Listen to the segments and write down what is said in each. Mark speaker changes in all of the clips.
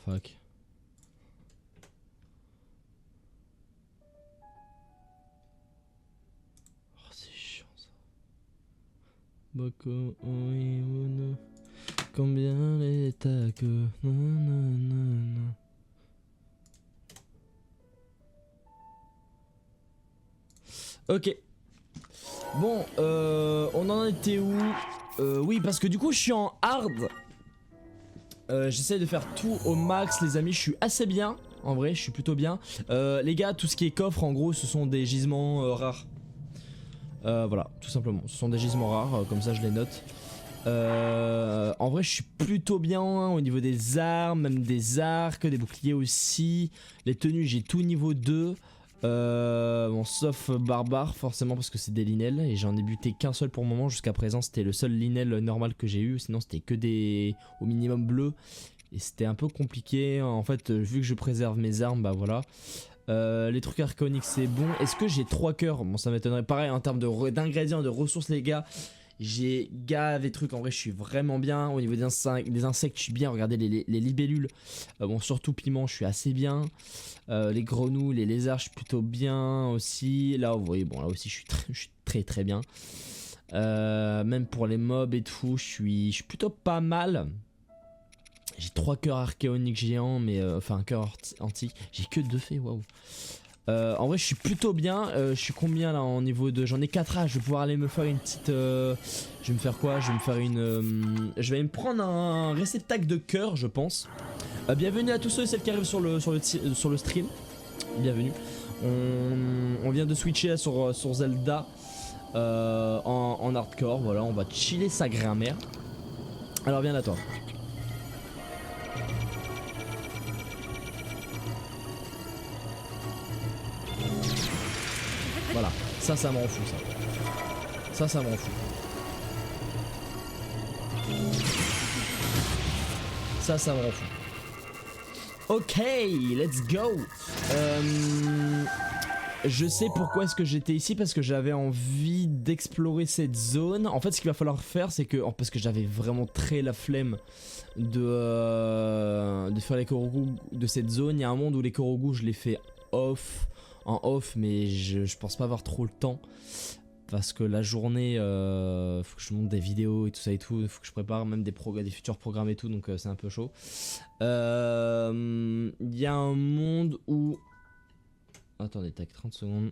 Speaker 1: fuck. Oh, c'est chiant ça. Boko Oimono. Combien les tacs. Ok. Bon, on en était où? Oui, parce que du coup, je suis en hard. J'essaie de faire tout au max, les amis. Je suis assez bien. En vrai, je suis plutôt bien. Les gars, tout ce qui est coffre, en gros, ce sont des gisements rares. Voilà, tout simplement. Ce sont des gisements rares, comme ça je les note. En vrai, je suis plutôt bien au niveau des armes, même des arcs, des boucliers aussi. Les tenues, j'ai tout niveau 2. Bon, sauf barbare, forcément, parce que c'est des linels. Et j'en ai buté qu'un seul pour le moment. Jusqu'à présent, c'était le seul linel normal que j'ai eu. Sinon, c'était que des au minimum bleus. Et c'était un peu compliqué. En fait, vu que je préserve mes armes, bah voilà. Les trucs archéoniques, c'est bon. Est-ce que j'ai 3 cœurs? Bon, ça m'étonnerait. Pareil, en termes d'ingrédients, de ressources, les gars. J'ai gavé trucs, en vrai je suis vraiment bien. Au niveau des insectes je suis bien, regardez les libellules, bon surtout piment je suis assez bien. Les grenouilles, les lézards je suis plutôt bien aussi. Là vous voyez, bon là aussi je suis très bien. Même pour les mobs et tout je suis plutôt pas mal. J'ai 3 cœurs archéoniques géants, mais enfin un cœur antique. J'ai que 2 fées, waouh. En vrai je suis plutôt bien. Je suis combien là en niveau 2? J'en ai 4 A. Je vais pouvoir aller me faire une petite je vais me faire quoi? Je vais me faire une je vais me prendre un réceptacle de cœur je pense. Bienvenue à tous ceux et celles qui arrivent sur le stream. Bienvenue. On vient de switcher là, sur Zelda en hardcore. Voilà, on va chiller sa grammaire. Alors viens là toi. Voilà, ça m'en fout ça. Ça m'en fout. Ça m'en fout. Ok, let's go. Je sais pourquoi est-ce que j'étais ici, parce que j'avais envie d'explorer cette zone. En fait ce qu'il va falloir faire c'est que, parce que j'avais vraiment très la flemme de faire les Korogu de cette zone. Il y a un monde où les Korogu je les fais en off, mais je pense pas avoir trop le temps. Parce que la journée, faut que je monte des vidéos et tout ça et tout. Faut que je prépare même des futurs programmes et tout, donc c'est un peu chaud. Il y a un monde où... Attendez, tac, 30 secondes.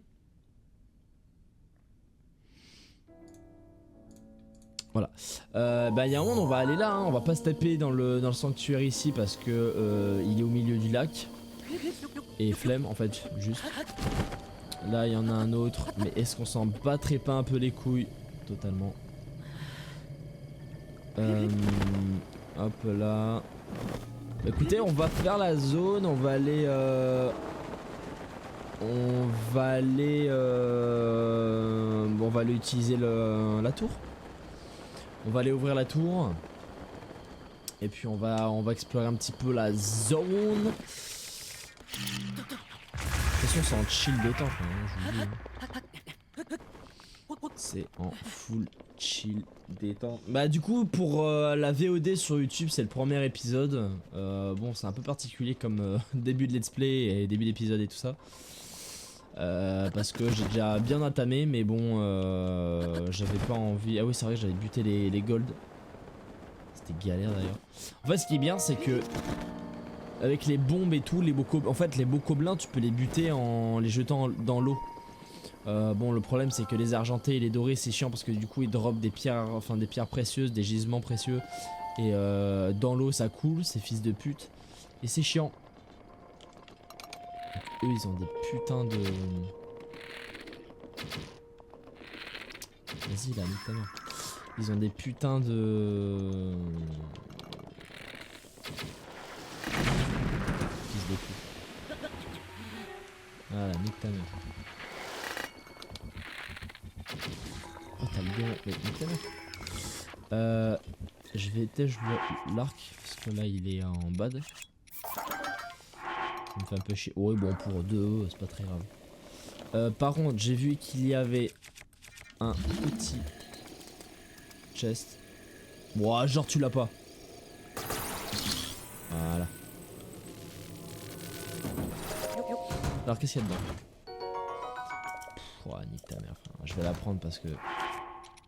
Speaker 1: Voilà. Bah il y a un monde, on va aller là, hein. On va pas se taper dans le sanctuaire ici parce que il est au milieu du lac. Et flemme en fait, juste. Là il y en a un autre, mais est-ce qu'on s'en battrait pas un peu les couilles? Totalement. Hop là. Écoutez, on va faire la zone, on va aller on va aller utiliser la tour. On va aller ouvrir la tour. Et puis on va explorer un petit peu la zone. De toute façon c'est en chill détente hein, je vous dis. C'est en full chill détente. Bah du coup pour la VOD sur YouTube c'est le premier épisode. Bon c'est un peu particulier comme début de let's play et début d'épisode et tout ça. Parce que j'ai déjà bien entamé mais bon j'avais pas envie. Ah oui c'est vrai que j'avais buté les gold. C'était galère d'ailleurs. En fait ce qui est bien c'est que avec les bombes et tout, les beaux gobelins tu peux les buter en les jetant dans l'eau. Bon le problème c'est que les argentés et les dorés c'est chiant parce que du coup ils dropent des pierres, enfin des pierres précieuses, des gisements précieux. Et dans l'eau ça coule, ces fils de pute. Et c'est chiant. Donc, eux ils ont des putains de... Vas-y là, nique ta mère. Ils ont des putains de... Fils de pute. Voilà, nique ta mère. Oh t'as le gars, mais nique ta mère. Je vais tèche l'arc, parce que là il est en bad. Ça me fait un peu chier. Ouais bon pour 2 c'est pas très grave. Par contre j'ai vu qu'il y avait un petit chest. Ouah genre tu l'as pas. Voilà. Alors qu'est-ce qu'il y a dedans? Ouah, nique ta mère. Enfin, je vais la prendre parce que...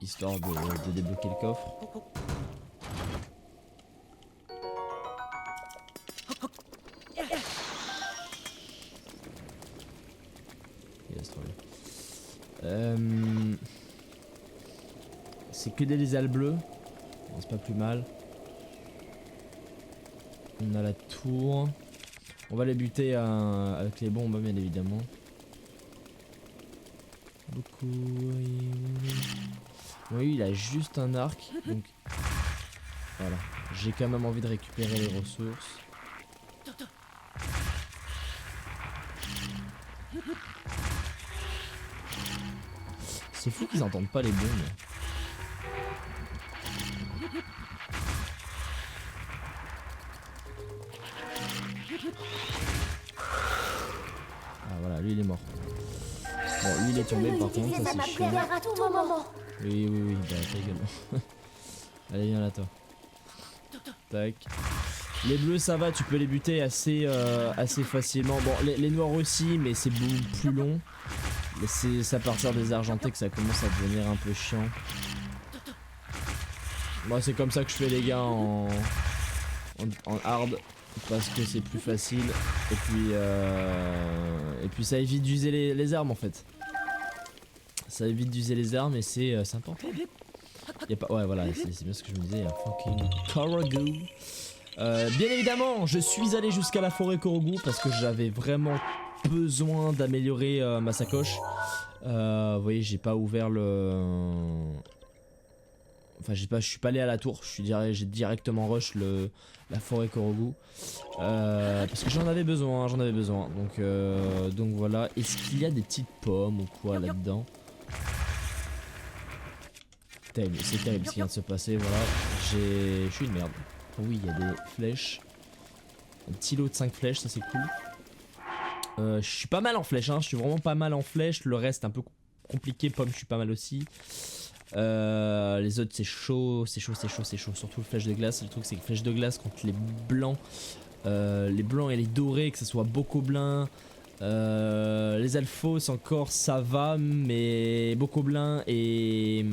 Speaker 1: Histoire de débloquer le coffre. Yes, trop bien. C'est que des ailes bleues. Bon, c'est pas plus mal. On a la tour. On va les buter avec les bombes bien évidemment. Beaucoup. Oui, il a juste un arc. Donc voilà. J'ai quand même envie de récupérer les ressources. C'est fou qu'ils entendent pas les bombes. Ah voilà, lui il est mort. Bon, lui il est tombé par contre, ça c'est chiant. Oui, bah ta gueule. Allez, viens là toi. Tac. Les bleus ça va, tu peux les buter assez facilement. Bon, les noirs aussi, mais c'est beaucoup plus long. C'est à partir des argentés que ça commence à devenir un peu chiant. Moi c'est comme ça que je fais les gars en hard. Parce que c'est plus facile. Et puis ça évite d'user les armes en fait. Ça évite d'user les armes et c'est important. Y a pas, ouais voilà, c'est bien ce que je me disais. Fucking Korogu. Bien évidemment, je suis allé jusqu'à la forêt Korogu parce que j'avais vraiment besoin d'améliorer ma sacoche. Vous voyez, j'ai pas ouvert le... Enfin, je suis pas allé à la tour, j'ai directement rush la forêt Korogu. Parce que j'en avais besoin. Donc voilà. Est-ce qu'il y a des petites pommes ou quoi là-dedans? C'est terrible ce qui vient de se passer, voilà. Je suis une merde. Oui, il y a des flèches. Un petit lot de 5 flèches, ça c'est cool. Je suis pas mal en flèches, hein. Je suis vraiment pas mal en flèches. Le reste un peu compliqué, pommes, je suis pas mal aussi. Les autres c'est chaud. Surtout le flèche de glace. Le truc c'est que flèche de glace contre les blancs et les dorés, que ce soit Bokoblin, les alphos encore ça va, mais Bokoblin et...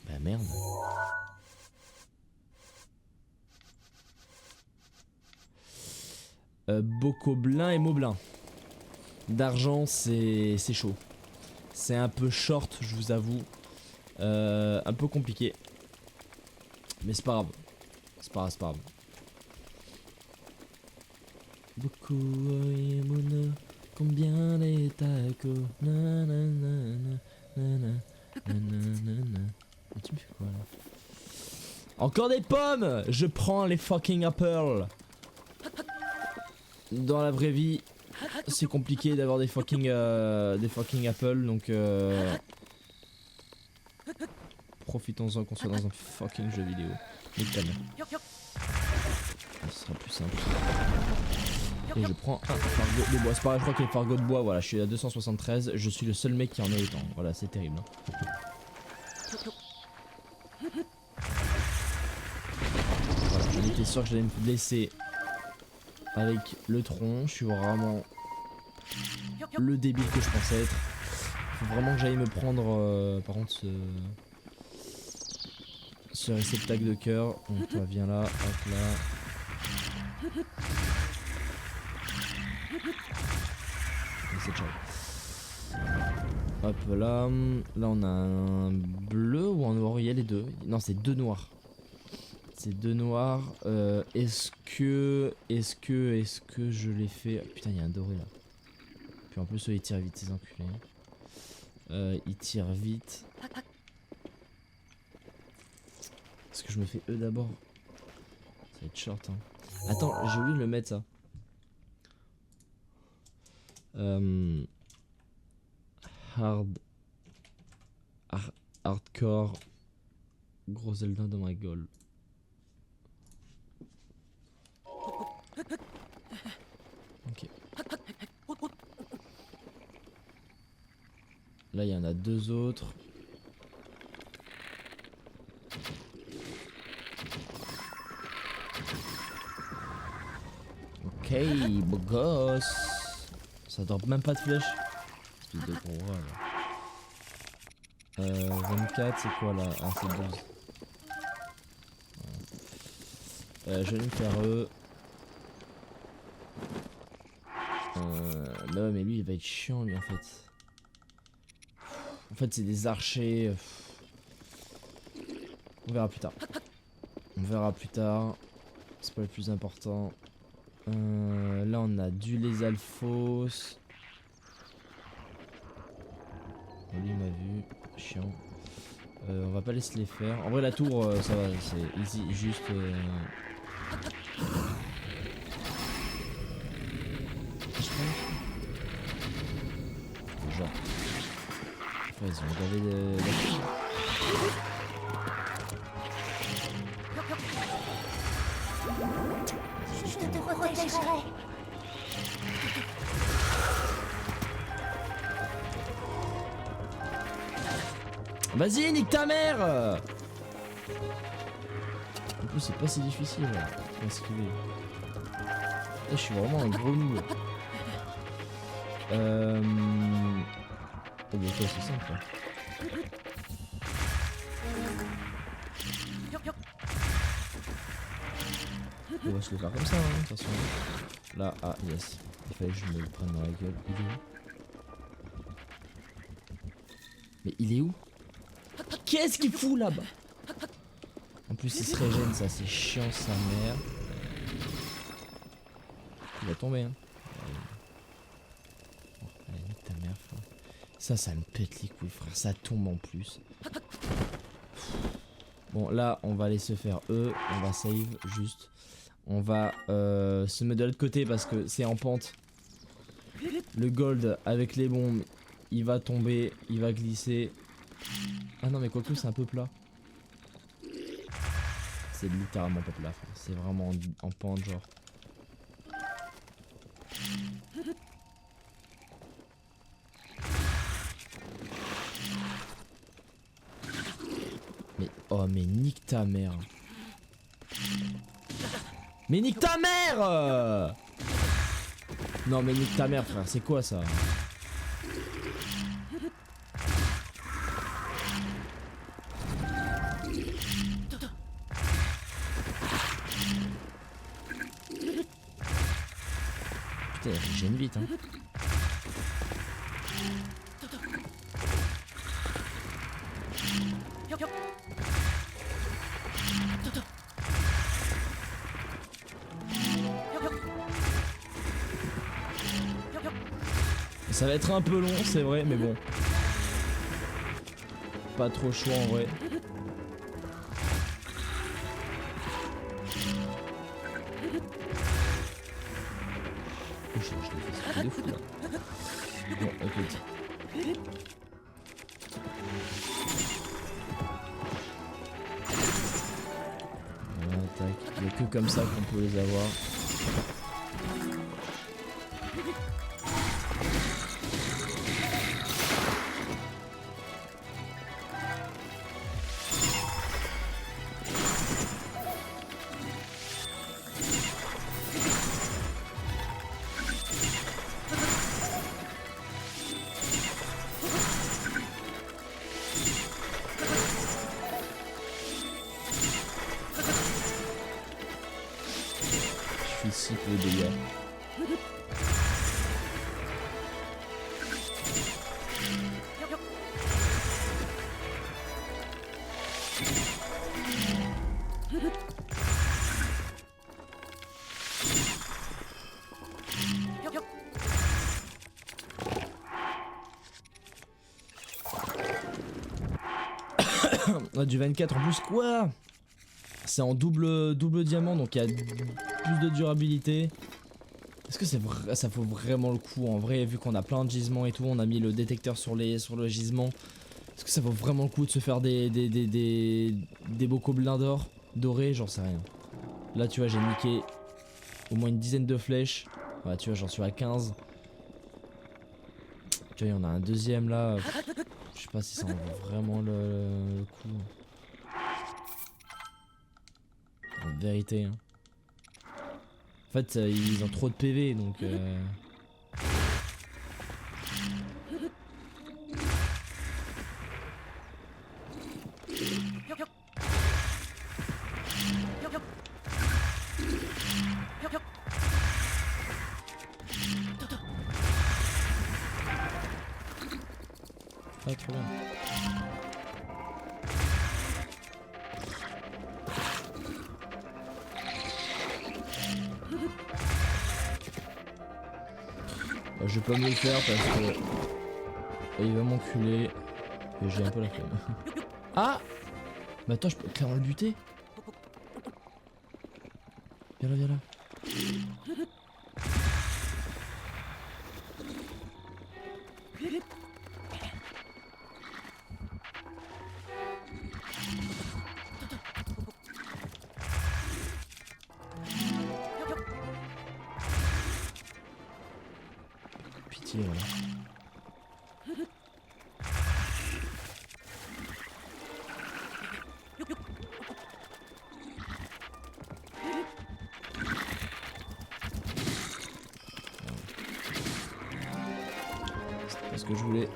Speaker 1: Bah merde. Bokoblin et Moblin. D'argent c'est chaud. C'est un peu short, je vous avoue. Un peu compliqué. Mais c'est pas grave. C'est pas grave. Beaucoup mono, combien les tacos. Tu me fais quoi là? Encore des pommes! Je prends les fucking apples. Dans la vraie vie, c'est compliqué d'avoir des fucking apples, donc profitons-en qu'on soit dans un fucking jeu vidéo. Nique ta mère. Ce sera plus simple. Et je prends un fargot de bois. C'est pareil, je crois que les fargots de bois, voilà, je suis à 273. Je suis le seul mec qui en a autant. Voilà, c'est terrible. Voilà, j'étais sûr que j'allais me blesser avec le tronc. Je suis vraiment le débile que je pensais être. Faut vraiment que j'aille me prendre par contre ce réceptacle de cœur. Donc toi viens là, hop là. C'est ciao. Hop là. Là on a un bleu ou un noir? Il y a les deux. Non, c'est deux noirs. C'est deux noirs. Est-ce que je l'ai fait? Oh, putain, il y a un doré là. Puis en plus, eux, ils tirent vite, ces enculés. Ils tirent vite. Est-ce que je me fais eux d'abord? Ça va être short, hein. Attends, j'ai oublié de le mettre ça. Hardcore. Gros Zelda dans ma gueule. Ok. Là, il y en a deux autres. Ok, beau gosse. Ça drop même pas de flèche. Espèce de gros rat, là. 24, c'est quoi là? Ah, c'est 12. Je vais me faire eux. Bah ouais, mais lui il va être chiant lui en fait. En fait c'est des archers. On verra plus tard. On verra plus tard. C'est pas le plus important. Là on a du lézalphos. Lui il m'a vu. Chiant. On va pas laisser les faire. En vrai la tour ça va, c'est easy, juste... Genre. Vas-y, on avait
Speaker 2: Je te protégerai.
Speaker 1: Vas-y, nique ta mère! En plus, c'est pas si difficile là. Esquiver. Je suis vraiment un gros noob. Oh, bah, ok, c'est simple. On va se le faire comme ça, hein, de toute façon. Là, ah, yes. Il fallait que je me le prenne dans la gueule. Il est où? Mais il est où? Qu'est-ce qu'il fout là-bas? En plus, il se régène, ça, c'est chiant, sa mère. Il va tomber, hein. Allez, nique ta mère, frère. Ça me pète les couilles, frère. Ça tombe en plus. Bon, là, on va aller se faire eux. On va save, juste. On va se mettre de l'autre côté parce que c'est en pente. Le gold avec les bombes, il va tomber, il va glisser. Ah non, mais quoique, c'est un peu plat. C'est littéralement pas plat, frère. C'est vraiment en pente, genre. Mais oh, mais nique ta mère. Mais nique ta mère! Non, mais nique ta mère, frère. C'est quoi ça? Putain, il régène vite, hein. Ça va être un peu long, c'est vrai, mais bon. Pas trop chaud en vrai. Oh, je l'ai fait ce truc de fou là. Bon, écoute. Voilà, tac. Il n'y a que comme ça qu'on peut les avoir. Je fais si peu de dégâts. On a du 24 en plus, quoi? C'est en double diamant, donc il y a plus de durabilité. Est-ce que c'est vrai, ça vaut vraiment le coup en vrai, vu qu'on a plein de gisements et tout, on a mis le détecteur sur le gisement. Est-ce que ça vaut vraiment le coup de se faire des beaux gobelins d'or dorés? J'en sais rien. Là tu vois, j'ai niqué au moins une dizaine de flèches. Voilà, tu vois, j'en suis à 15. Tu vois, il y en a un deuxième là. Je sais pas si ça en vaut vraiment le coup. En vérité, hein. En fait, ils ont trop de PV donc. Ah, trop bien. Je vais pas me le faire parce que il va m'enculer et j'ai un peu la flemme. Ah! Mais attends, je peux clairement le buter. Viens là, viens là. Pitié, voilà. C'est pas ce que je voulais.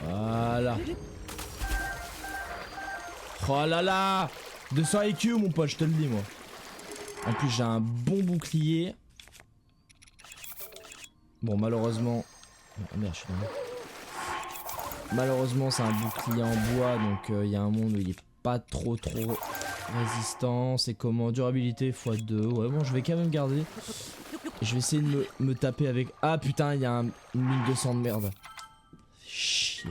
Speaker 1: Voilà. Oh là là, 200 IQ mon pote, je te le dis moi. En plus j'ai un bon bouclier. Bon malheureusement... Oh merde, je suis dans le... Malheureusement c'est un bouclier en bois donc il y a un monde où il est pas trop résistant. C'est comment? Durabilité x2. Ouais bon je vais quand même garder. Je vais essayer de me taper avec... Ah putain il y a une 1200 de merde. Chier.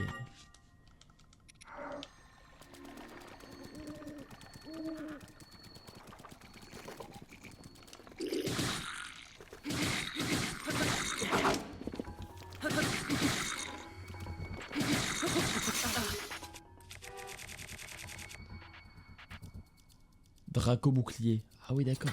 Speaker 1: Draco bouclier. Ah oui d'accord.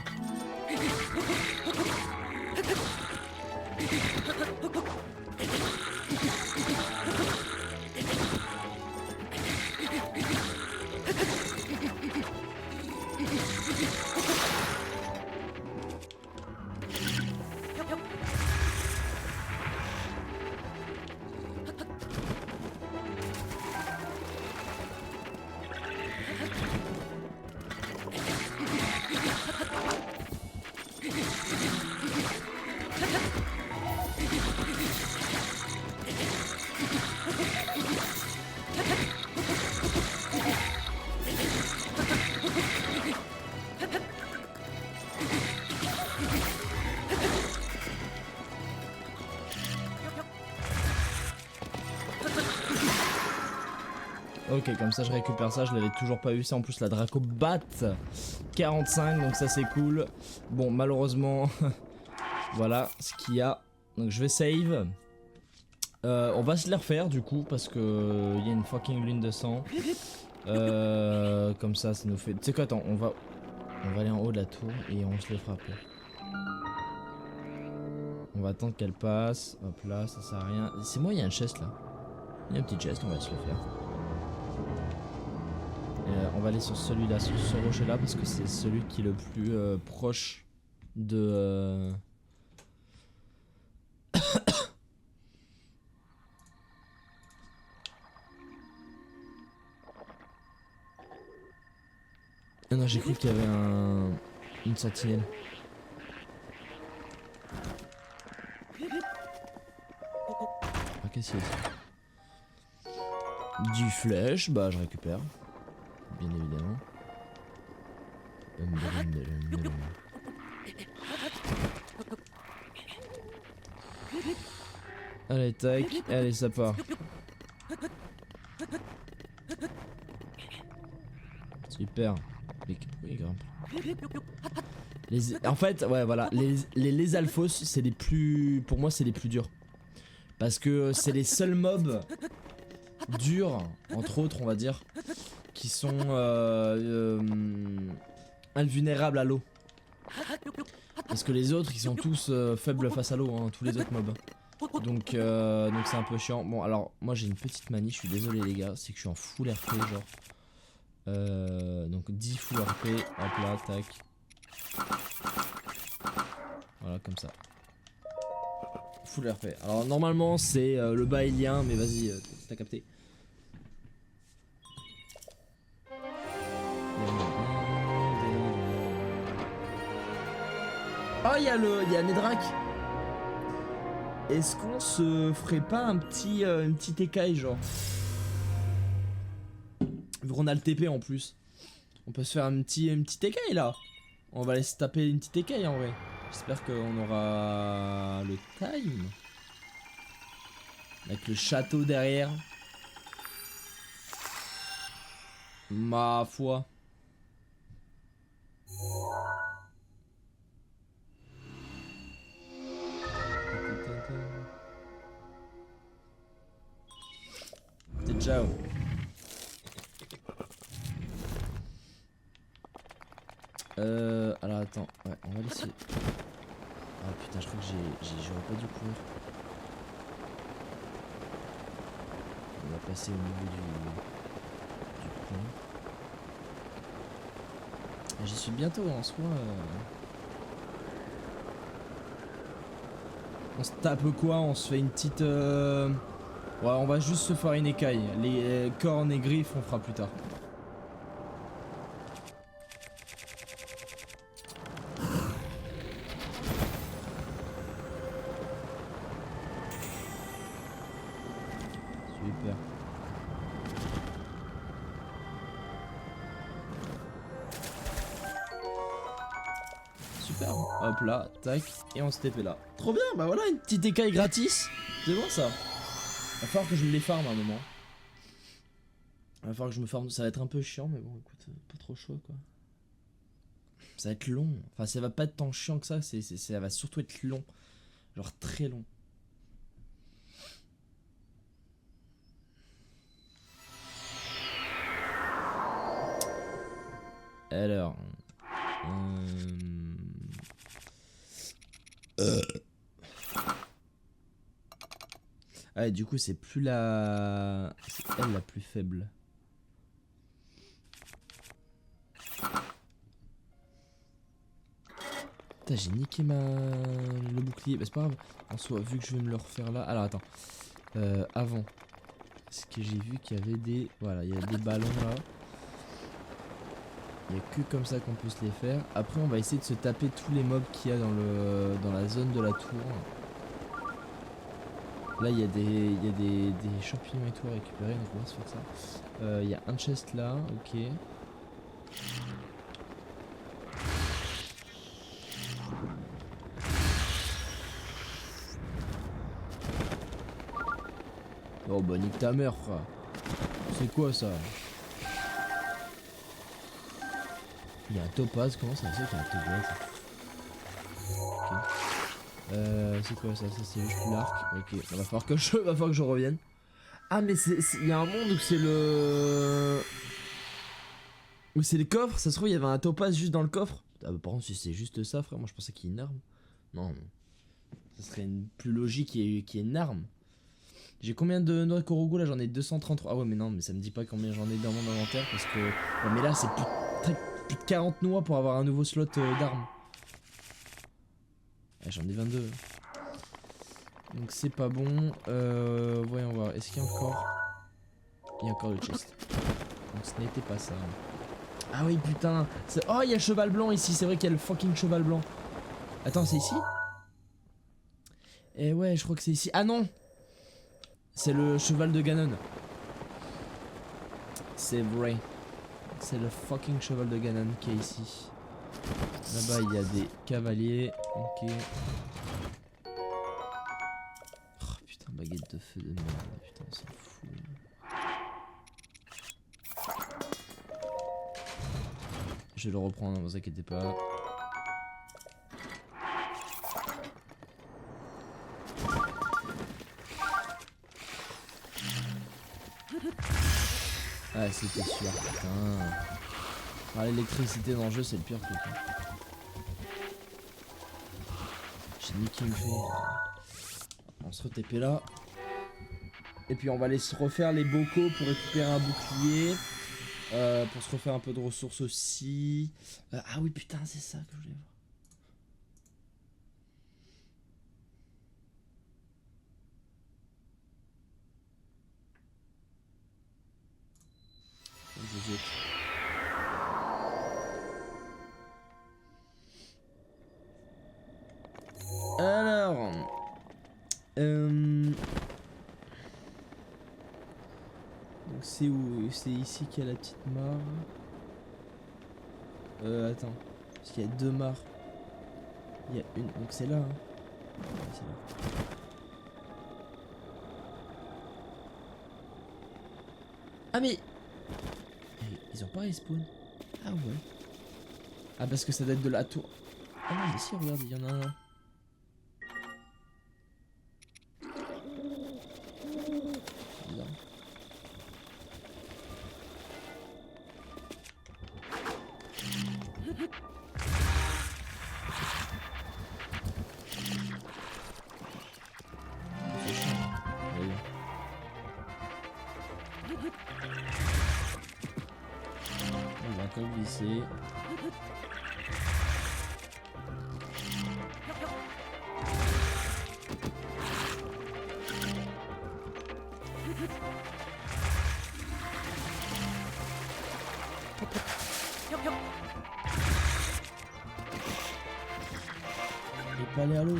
Speaker 1: Ok, comme ça je récupère ça, je l'avais toujours pas eu ça. En plus la Draco bat 45, donc ça c'est cool. Bon malheureusement, voilà ce qu'il y a. Donc je vais save. On va se les refaire du coup parce que il y a une fucking lune de sang. Comme ça nous fait... Tu sais quoi, attends, on va aller en haut de la tour et on se les fera après. On va attendre qu'elle passe. Hop là, ça sert à rien. C'est moi, il y a un chest là. Il y a un petit chest, on va se le faire. On va aller sur celui-là, sur ce rocher-là, parce que c'est celui qui est le plus proche de... Ah non, j'ai cru qu'il y avait une sentinelle. Ah, qu'est-ce qu'il y a? Du flèche, bah je récupère. Bien évidemment. Allez, tac, allez, ça part. Super. Oui, grimpe. En fait, ouais, voilà. Les alphos, c'est les plus... Pour moi, c'est les plus durs. Parce que c'est les seuls mobs durs, entre autres, on va dire, qui sont invulnérables à l'eau. Parce que les autres, ils sont tous faibles face à l'eau, hein, tous les autres mobs. Donc c'est un peu chiant. Bon alors moi j'ai une petite manie, je suis désolé les gars, c'est que je suis en full RP genre. Donc 10 full RP, hop là, tac. Voilà comme ça. Full RP. Alors normalement c'est le bas est lien, mais vas-y, t'as capté. Oh il y a Nedrak. Est-ce qu'on se ferait pas un petit une petite écaille genre? Vu qu'on a le TP en plus. On peut se faire une petite écaille là. On va aller se taper une petite écaille en vrai. J'espère qu'on aura le time. Avec le château derrière. Ma foi. C'est ciao. Alors attends, ouais, on va laisser. Ah putain, je crois que j'aurais pas dû courir. On va passer au niveau du pont. J'y suis bientôt en soi. On se tape quoi? On se fait une petite. Ouais, on va juste se faire une écaille. Les cornes et griffes, on fera plus tard. Super. Super. Hop là, tac, et on se TP là. Trop bien, bah voilà, une petite écaille gratis. C'est bon ça. Va falloir que je me les farme à un moment. Va falloir que je me farme, ça va être un peu chiant, mais bon, écoute, pas trop chaud quoi. Ça va être long. Enfin, ça va pas être tant chiant que ça, ça va surtout être long. Genre très long. Alors. Ah, et du coup, c'est plus la. C'est elle la plus faible. Putain, j'ai niqué le bouclier. Bah, c'est pas grave. En soi, vu que je vais me le refaire là. Alors, attends. Avant. Est-ce que j'ai vu qu'il y avait des. Voilà, il y a des ballons là. Il n'y a que comme ça qu'on peut se les faire. Après, on va essayer de se taper tous les mobs qu'il y a dans la zone de la tour. Là, il y a des champignons et tout à récupérer, donc on va se faire ça. Il y a un chest là, ok. Oh bah nique ta mère, frère. C'est quoi ça? Il y a un topaz, comment ça se fait qu'il y a un topaz? Ok. C'est quoi ça? Ça c'est juste l'arc. Ok, va falloir que je revienne. Ah mais il y a un monde où c'est le... Où c'est les coffres, ça se trouve il y avait un topaz juste dans le coffre. Ah bah par contre si c'est juste ça frère, moi je pensais qu'il y ait une arme. Non, ça serait plus logique qu'il y ait une arme. J'ai combien de noix de Korogu là? J'en ai 233. Ah ouais mais non, mais ça me dit pas combien j'en ai dans mon inventaire parce que... Ouais, mais là c'est plus de 40 noix pour avoir un nouveau slot d'armes. Ouais, j'en ai 22. Donc c'est pas bon. Voyons voir. Est-ce qu'il y a encore... Il y a encore le chest. Donc ce n'était pas ça. Ah oui putain. Oh il y a le cheval blanc ici. C'est vrai qu'il y a le fucking cheval blanc. Attends c'est ici? Eh ouais je crois que c'est ici. Ah non. C'est le cheval de Ganon. C'est vrai. C'est le fucking cheval de Ganon qui est ici. Là-bas il y a des cavaliers. Ok. Oh putain, baguette de feu de merde. Putain, on s'en fout. Je vais le reprendre, ne vous inquiétez pas. Ah, c'était sûr, putain. Ah, l'électricité dans le jeu, c'est le pire truc. J'ai niqué une fée. On On se re-TP là. Et puis on va aller se refaire les bocaux pour récupérer un bouclier. Pour se refaire un peu de ressources aussi. Ah oui putain c'est ça que je voulais voir. Je jette. Alors, donc c'est où? C'est ici qu'il y a la petite mare. Attends, parce qu'il y a 2 mares. Il y a une, donc c'est là. Hein. Ouais, c'est là. Ah mais ils ont pas respawn. Ah ouais. Ah parce que ça date de la tour. Ah non mais si regarde, il y en a un là. Bizarre. C'est chiant. Allez. On va encore glisser. Et pas aller à l'eau.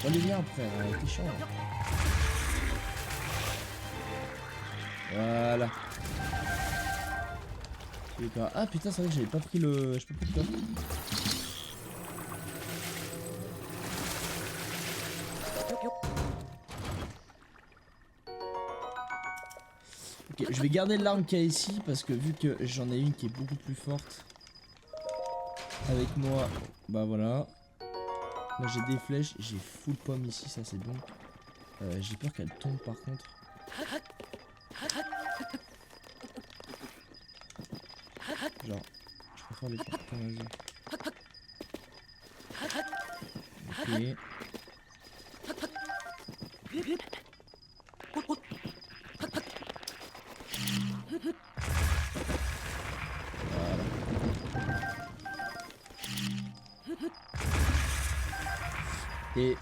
Speaker 1: Allez viens frère, t'es chiant. Voilà. Ah putain c'est vrai que j'avais pas pris le... Je peux pas le faire. Ok, je vais garder l'arme qu'il y a ici parce que vu que j'en ai une qui est beaucoup plus forte avec moi, bah voilà. Là j'ai des flèches, j'ai full pomme ici, ça c'est bon. J'ai peur qu'elle tombe par contre. Genre, je préfère les porter, vas-y. Ok. Et...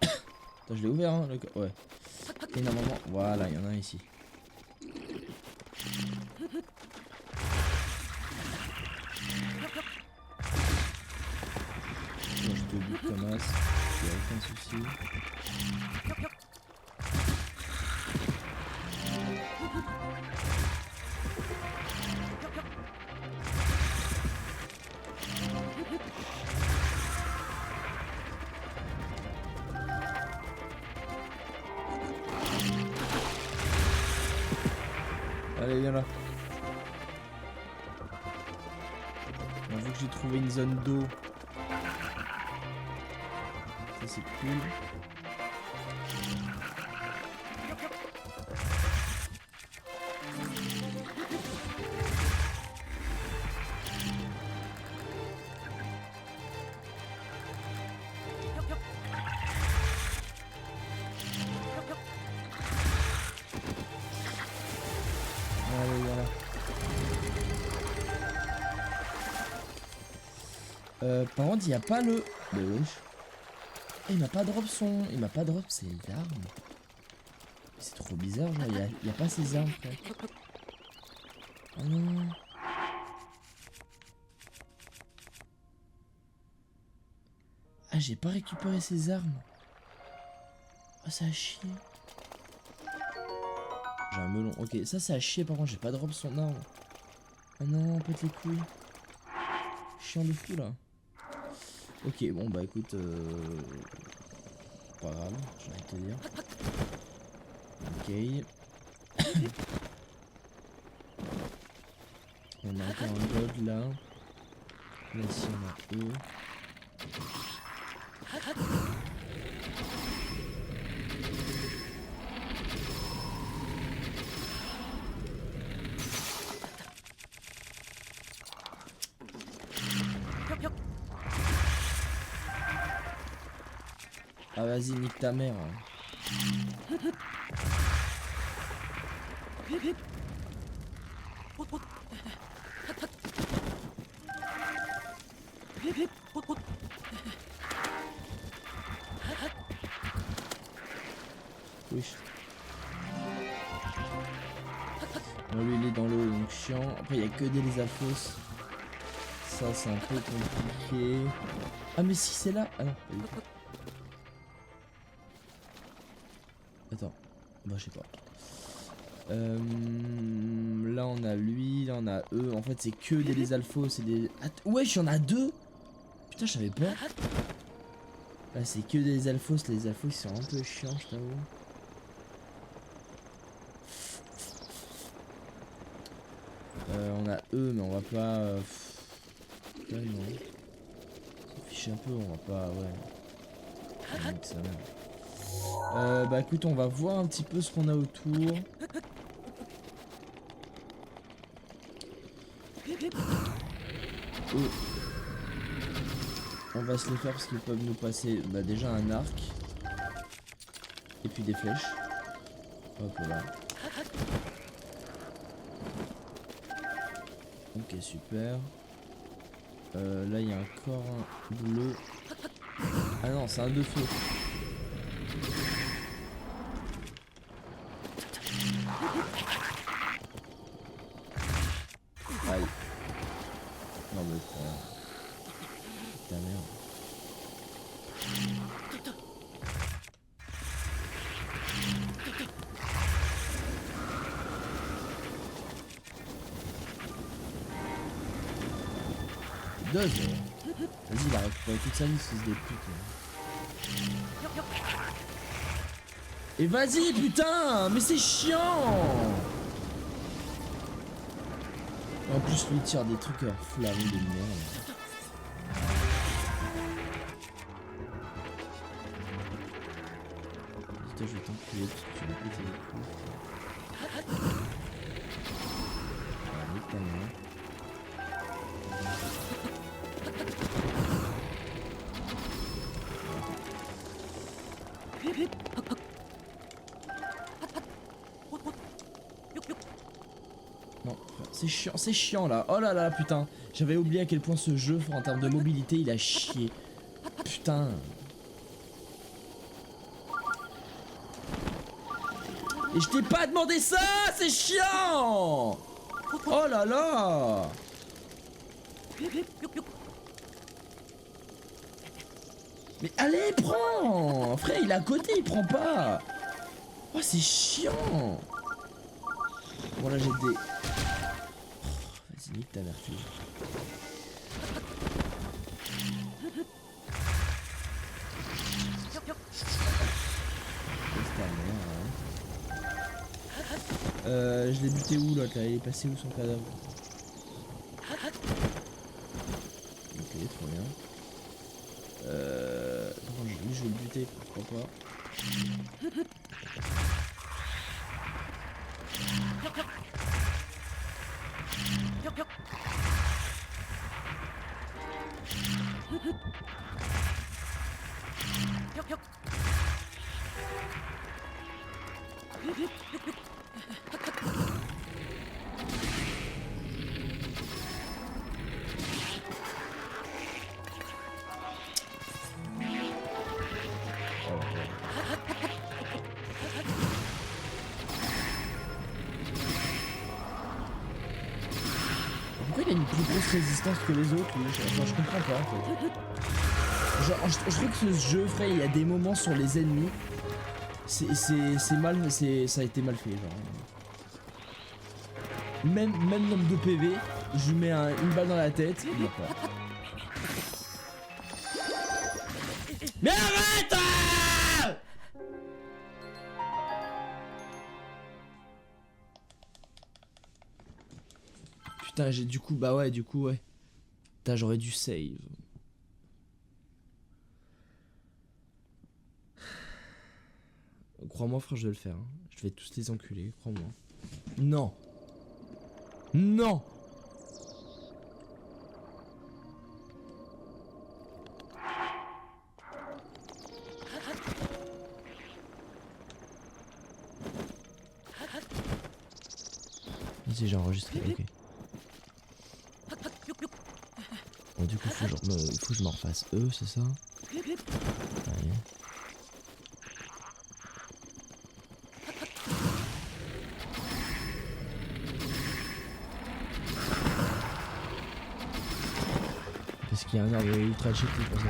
Speaker 1: Attends, je l'ai ouvert, hein, le... Ouais. Et normalement, voilà, il y en a un ici. Moi, je te bute Thomas, il n'y a aucun souci. Allez, viens là. Bon, vu que j'ai trouvé une zone d'eau, ça c'est cool. Allez, voilà. Par contre, il n'y a pas le... Mais wesh. Il m'a pas drop son... Il m'a pas drop ses armes. C'est trop bizarre, genre, il y a pas ses armes, frère. Oh non. Ah, j'ai pas récupéré ses armes. Oh, ça a chier. J'ai un melon. Ok, ça, c'est à chier, par contre, j'ai pas drop son arme. Oh non, pète les couilles. Chiant de fou, là. Ok, bon, bah écoute, pas grave, j'ai envie de te dire. Ok. On a encore un god là. Là, ici, on a eux. Ah vas-y, nique ta mère. Oui. Bon, lui il est dans l'eau donc chiant. Après il y a que des Alphos. Ça c'est un peu compliqué. Ah mais si c'est là. Ah non, pas du tout. Attends. Bah je sais pas. Là on a lui, là on a eux. En fait c'est que des Alphos et des... Ouais j'en ai deux. Putain je savais pas. Là c'est que des Alphos. Les Alphos ils sont un peu chiants je t'avoue. On a eux mais on va pas... Ouais, non. Ça fiche un peu, on va pas... Ouais. Ça, bah écoute, on va voir un petit peu ce qu'on a autour. On va se les faire parce qu'ils peuvent nous passer bah, déjà un arc. Et puis des flèches. Hop là. Ok, super. Là, il y a encore un bleu. Ah non, c'est un de feu. Aïe. Non mais ta merde. Dodge. Vas-y, il a récupéré toute sa liste, fils des putes. Et vas-y, putain. Mais c'est chiant. En plus, lui tire des trucs flammes de merde. Putain, je vais t'enculer parce que tu vas péter les coups. Ah, nique ta mère. Non, c'est chiant là. Oh là là, putain. J'avais oublié à quel point ce jeu, en termes de mobilité, il a chié. Putain. Et je t'ai pas demandé ça, c'est chiant. Oh là là. Mais allez, prends. Frère, il est à côté, il prend pas. Oh, c'est chiant. Bon là j'ai des... Vas-y, nique ta mère, fille. Je l'ai buté où là? Il est passé où son cadavre? Ok, trop bien. Lui je vais le buter, pourquoi pas. Pourquoi il a une plus grosse résistance que les autres lui? Enfin, je comprends pas en fait. Genre, je trouve que ce jeu, frère, il y a des moments sur les ennemis. C'est mal, ça a été mal fait, genre. Même nombre de PV, je lui mets une balle dans la tête, il meurt pas. Mais arrête! Putain, j'ai du coup, bah ouais, ouais. Putain, j'aurais dû save. Crois-moi, frère, je vais le faire. Hein. Je vais tous les enculer, crois-moi. Non. Non. si j'ai enregistré, ok. Bon du coup faut que je me refasse eux, c'est ça? Allez. Parce qu'il y a un arbre ultra cheaté pour ça.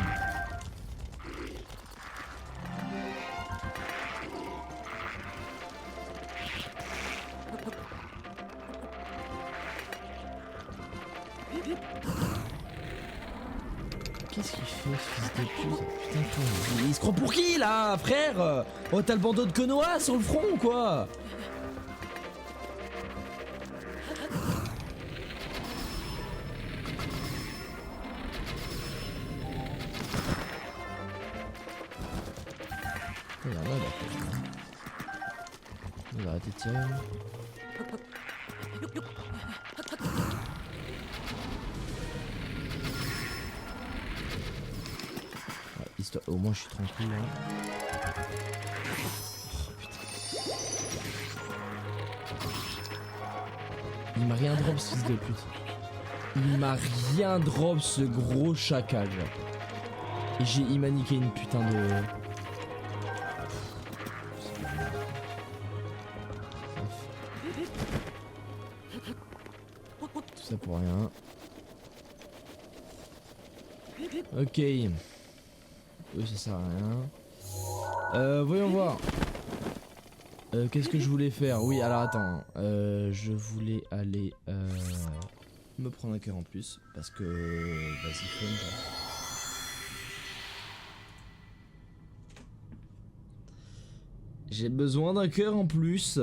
Speaker 1: Qu'est-ce qu'il fait ce fils de pute? Putain, il se croit pour qui là, frère? Oh, t'as le bandeau de Konoha sur le front ou quoi? Il va arrêter de tirer. Histoire... Au moins je suis tranquille là. Oh putain. Il m'a rien drop ce fils de pute. Il m'a rien drop ce gros chacal. Et il m'a niqué une putain de... Tout ça pour rien. Ok. Eux ça sert à rien. Voyons voir. Qu'est-ce que je voulais faire? Oui alors attends. Je voulais aller me prendre un cœur en plus. Parce que... Vas-y fun genre. J'ai besoin d'un cœur en plus.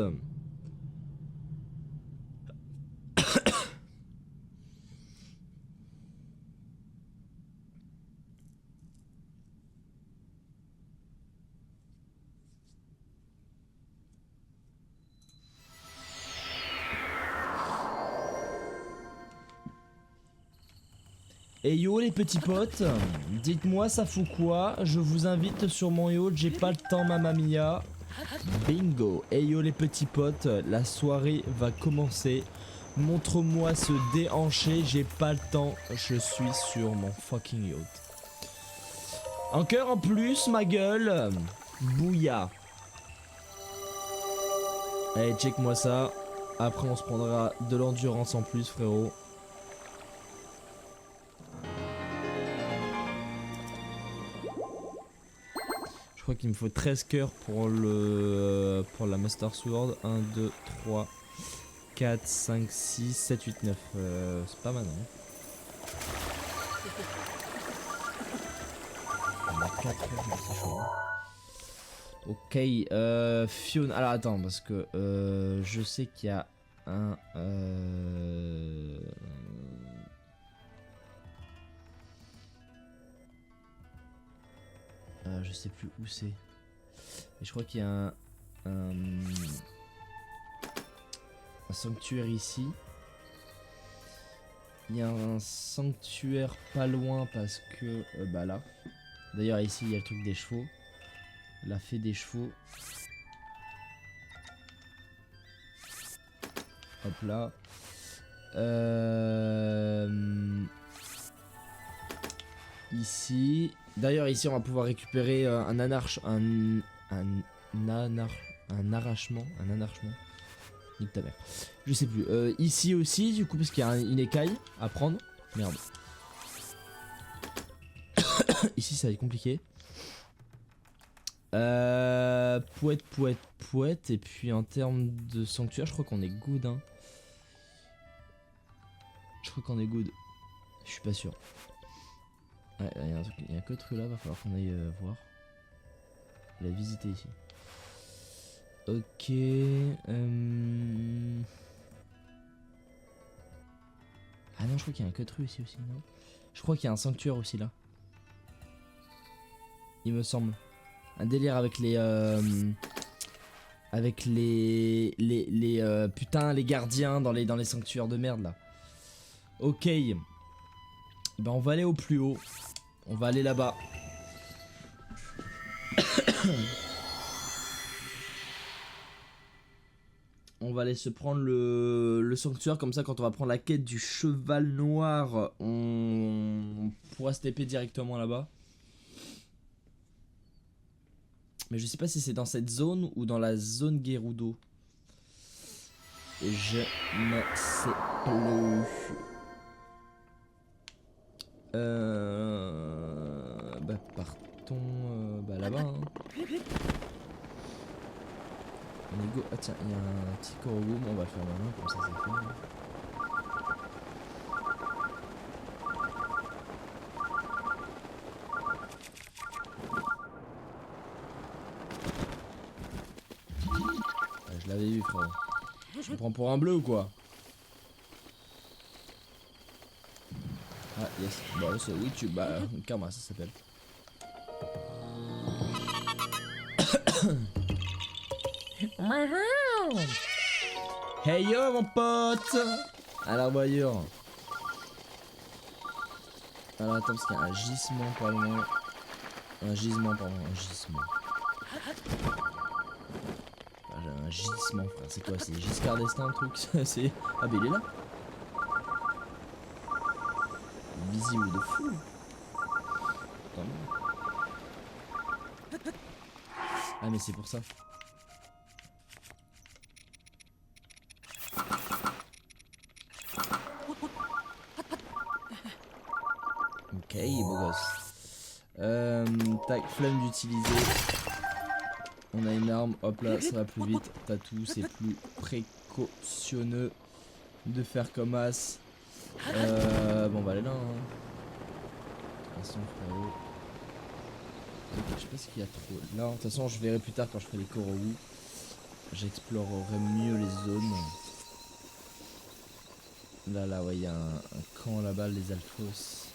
Speaker 1: Et yo les petits potes, dites-moi ça fout quoi? Je vous invite sur mon yacht, j'ai pas le temps mamma mia. Bingo. Et yo les petits potes, la soirée va commencer. Montre-moi ce déhanché, j'ai pas le temps, je suis sur mon fucking yacht. Un cœur en plus ma gueule. Bouya. Allez check-moi ça. Après on se prendra de l'endurance en plus frérot. Je crois qu'il me faut 13 cœurs pour la Master Sword. 1, 2, 3, 4, 5, 6, 7, 8, 9. C'est pas mal, hein. On a 4 cœurs, c'est chaud. Ok, Fiona. Alors attends, parce que je sais qu'il y a un... je sais plus où c'est. Mais je crois qu'il y a un sanctuaire ici. Il y a un sanctuaire pas loin parce que... bah là. D'ailleurs ici il y a le truc des chevaux. La fée des chevaux. Hop là. Ici. D'ailleurs ici on va pouvoir récupérer un arrachement. Nique ta mère. Je sais plus. Ici aussi du coup parce qu'il y a une écaille à prendre. Merde. Ici ça va être compliqué. Pouette. Et puis en termes de sanctuaire je crois qu'on est good hein. Je crois qu'on est good. Je suis pas sûr. Ouais, il y a un code là, va falloir qu'on aille voir. La visiter ici. Ok. Ah non, je crois qu'il y a un code ici aussi, non? Je crois qu'il y a un sanctuaire aussi là. Il me semble. Un délire avec les... avec les putain, les gardiens dans les sanctuaires de merde là. Ok. Ben on va aller au plus haut. On va aller là-bas. On va aller se prendre le sanctuaire, comme ça quand on va prendre la quête du cheval noir, on pourra se TP directement là-bas. Mais je sais pas si c'est dans cette zone ou dans la zone Gerudo. Et je ne sais plus. Bah partons là-bas. Hein. On est go. Ah tiens, il y a un petit Korogoum, on va le faire maintenant, comme ça c'est fait. Ah, je l'avais vu frérot. Je me prends pour un bleu ou quoi? Ah yes, bah c'est oui tu bah Karma ça s'appelle. Hey yo mon pote. À la voyure. Alors attends parce qu'il y a un gisement pas loin. Un gisement pardon, un gisement. Ah, j'ai un gisement frère, c'est quoi? C'est Giscard d'Estaing le truc? C'est... Ah bah il est là. Visible de fou. Ah mais c'est pour ça. Ok beau gosse. Tac, flemme d'utiliser. On a une arme, hop là ça va plus vite. Tatou c'est plus précautionneux de faire comme as. Bon on va aller là hein. Attention frérot. Je sais pas ce qu'il y a trop là. De toute façon je verrai plus tard quand je ferai les Korogu. J'explorerai mieux les zones. Là ouais il y a un camp là-bas les Alphos.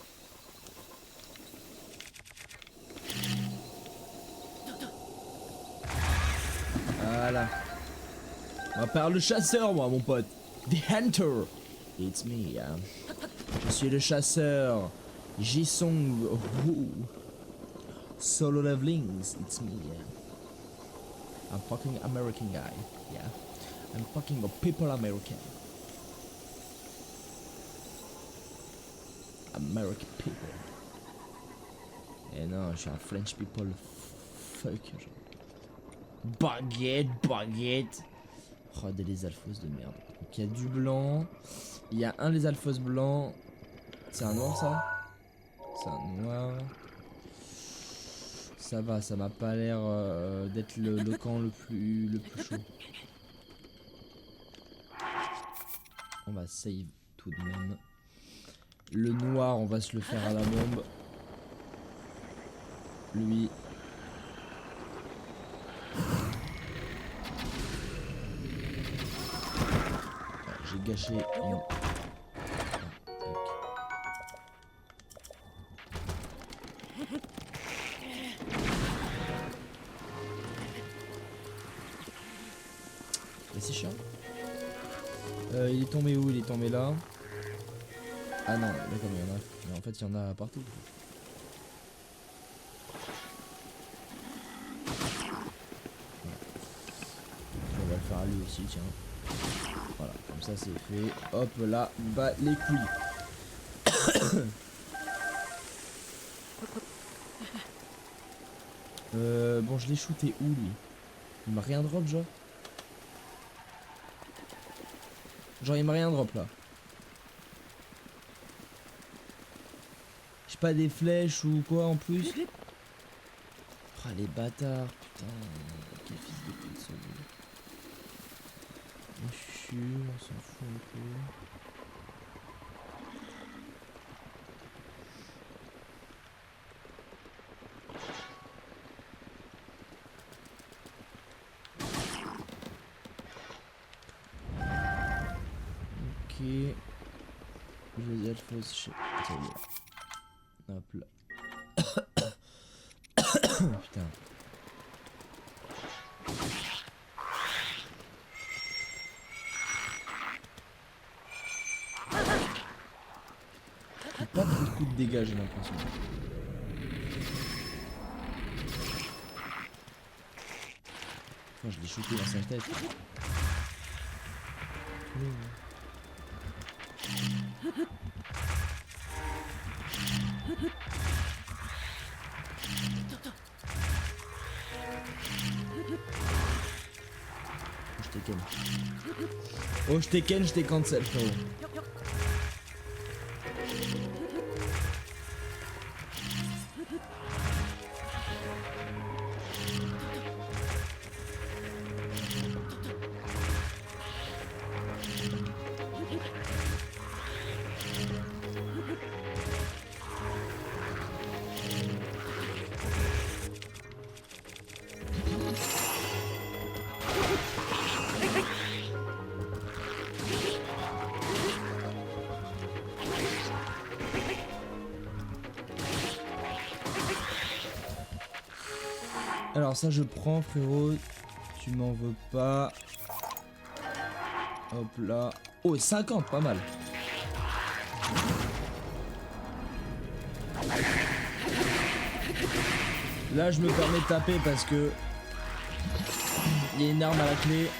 Speaker 1: Voilà. On va faire le chasseur moi mon pote. The Hunter. It's me. Hein. Je suis le chasseur. Jisung. Solo levelings. It's me. Yeah. I'm fucking American guy. Yeah. I'm fucking a people American. American people. Et non, je suis un French people. Fuck. Baguette, baguette. Oh, des alphos de merde. Donc il y a du blanc. Il y a un les alphos blancs. C'est un noir ça? C'est un noir. Ça va, ça m'a pas l'air d'être le camp le plus chaud. On va save tout de même. Le noir, on va se le faire à la bombe. Lui. J'ai gâché une... Mais c'est chiant. Il est tombé où? Il est tombé là. Ah non, d'accord, il y en a. Mais en fait, il y en a partout. On va le faire à lui aussi, tiens. Voilà, comme ça c'est fait. Hop là, bas les couilles. Bon, je l'ai shooté où lui? Il m'a rien drop, genre? Genre, il m'a rien drop là. J'ai pas des flèches ou quoi en plus? Oh, les bâtards, putain. Quel fils de pute celui-là. Je suis sûr, on s'en fout un peu. Ok. Les alphos, je sais pas. Hop là. Putain. Pas beaucoup de dégâts, j'ai l'impression. Enfin, je l'ai shooté dans sa tête. aller. Je t'ai ken. Oh, je t'ai ken, je t'ai cancel, frérot. Alors ça je prends, frérot. Tu m'en veux pas. Hop là. Oh, 50, pas mal. Là je me permets de taper parce que il y a une arme à la clé.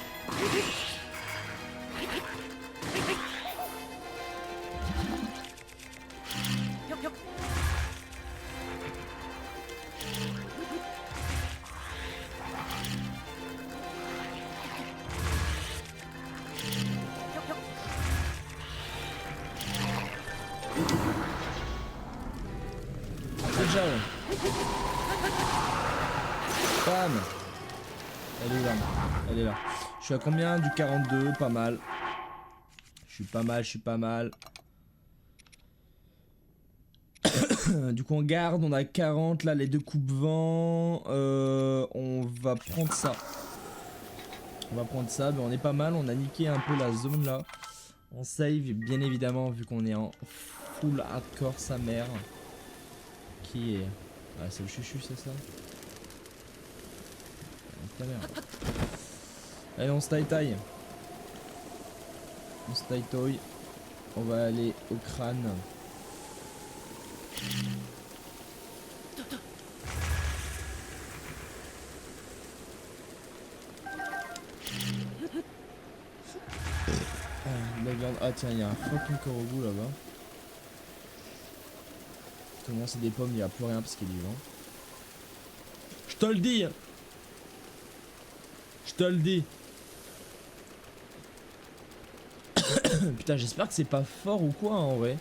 Speaker 1: Déjà, ouais. Bam. Elle est là. Elle est là. Je suis à combien? Du 42, pas mal. Je suis pas mal, je suis pas mal. Du coup on garde, on a 40 là, les deux coupes vent. On va prendre ça. On va prendre ça, mais on est pas mal, on a niqué un peu la zone là. On save bien évidemment vu qu'on est en full hardcore sa mère. Qui est... Ah c'est le chuchu c'est ça? Ta mère. Allez on se taille. On se taille. On va aller au crâne. La viande. Ah tiens, il y a un fucking corbeau là-bas. Comment c'est des pommes, il n'y a plus rien parce qu'il est vivant. Je te le dis. Je te le dis. Putain, j'espère que c'est pas fort ou quoi en vrai.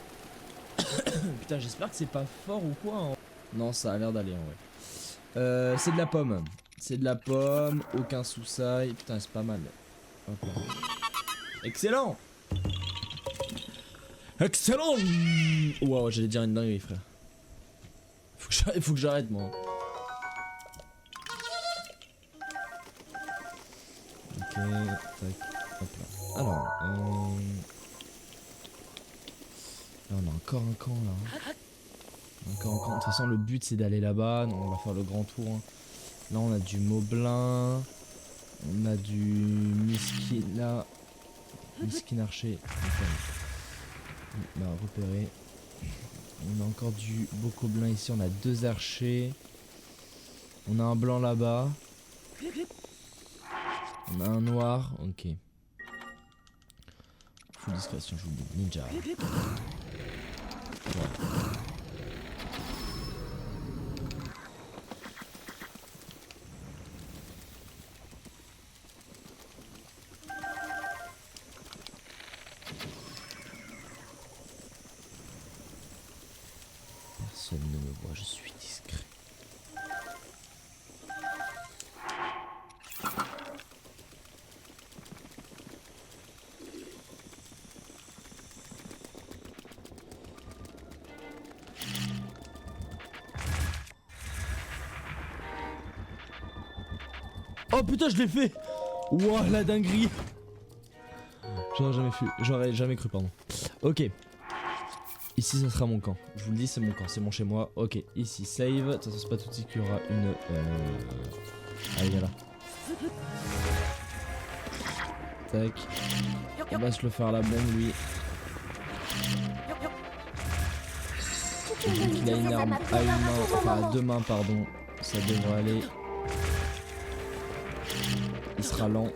Speaker 1: Putain, j'espère que c'est pas fort ou quoi en... Non, ça a l'air d'aller en vrai. C'est de la pomme. C'est de la pomme, aucun sous-sail. Putain, c'est pas mal. Hop là. Excellent. Excellent. Wow, j'allais dire une dinguerie, frère. Faut que j'arrête, moi. Ok, tac, hop là. Alors, là, on a encore un camp, là. Encore un camp. De toute façon, le but, c'est d'aller là-bas. Donc, on va faire le grand tour. Hein. Là, on a du moblin. On a du miskin, là. Miskin archer. Là, repéré. On a encore du bocoblin ici. On a deux archers. On a un blanc là-bas. On a un noir. Ok. Full discrétion, je vous le dis. Ninja. Voilà. Personne ne me voit, je suis discret. Oh putain, je l'ai fait! Wouah, la dinguerie! J'aurais jamais cru, pardon. Ok. Ici, ça sera mon camp. Je vous le dis, c'est mon camp, c'est mon chez moi. Ok, ici, save. De toute façon, c'est pas tout de suite qu'il y aura une. Allez, viens là. Tac. On va se le faire à la bombe, lui. Et vu qu'il a une arme à une main, enfin à deux mains, pardon, ça devrait aller. Il sera lent.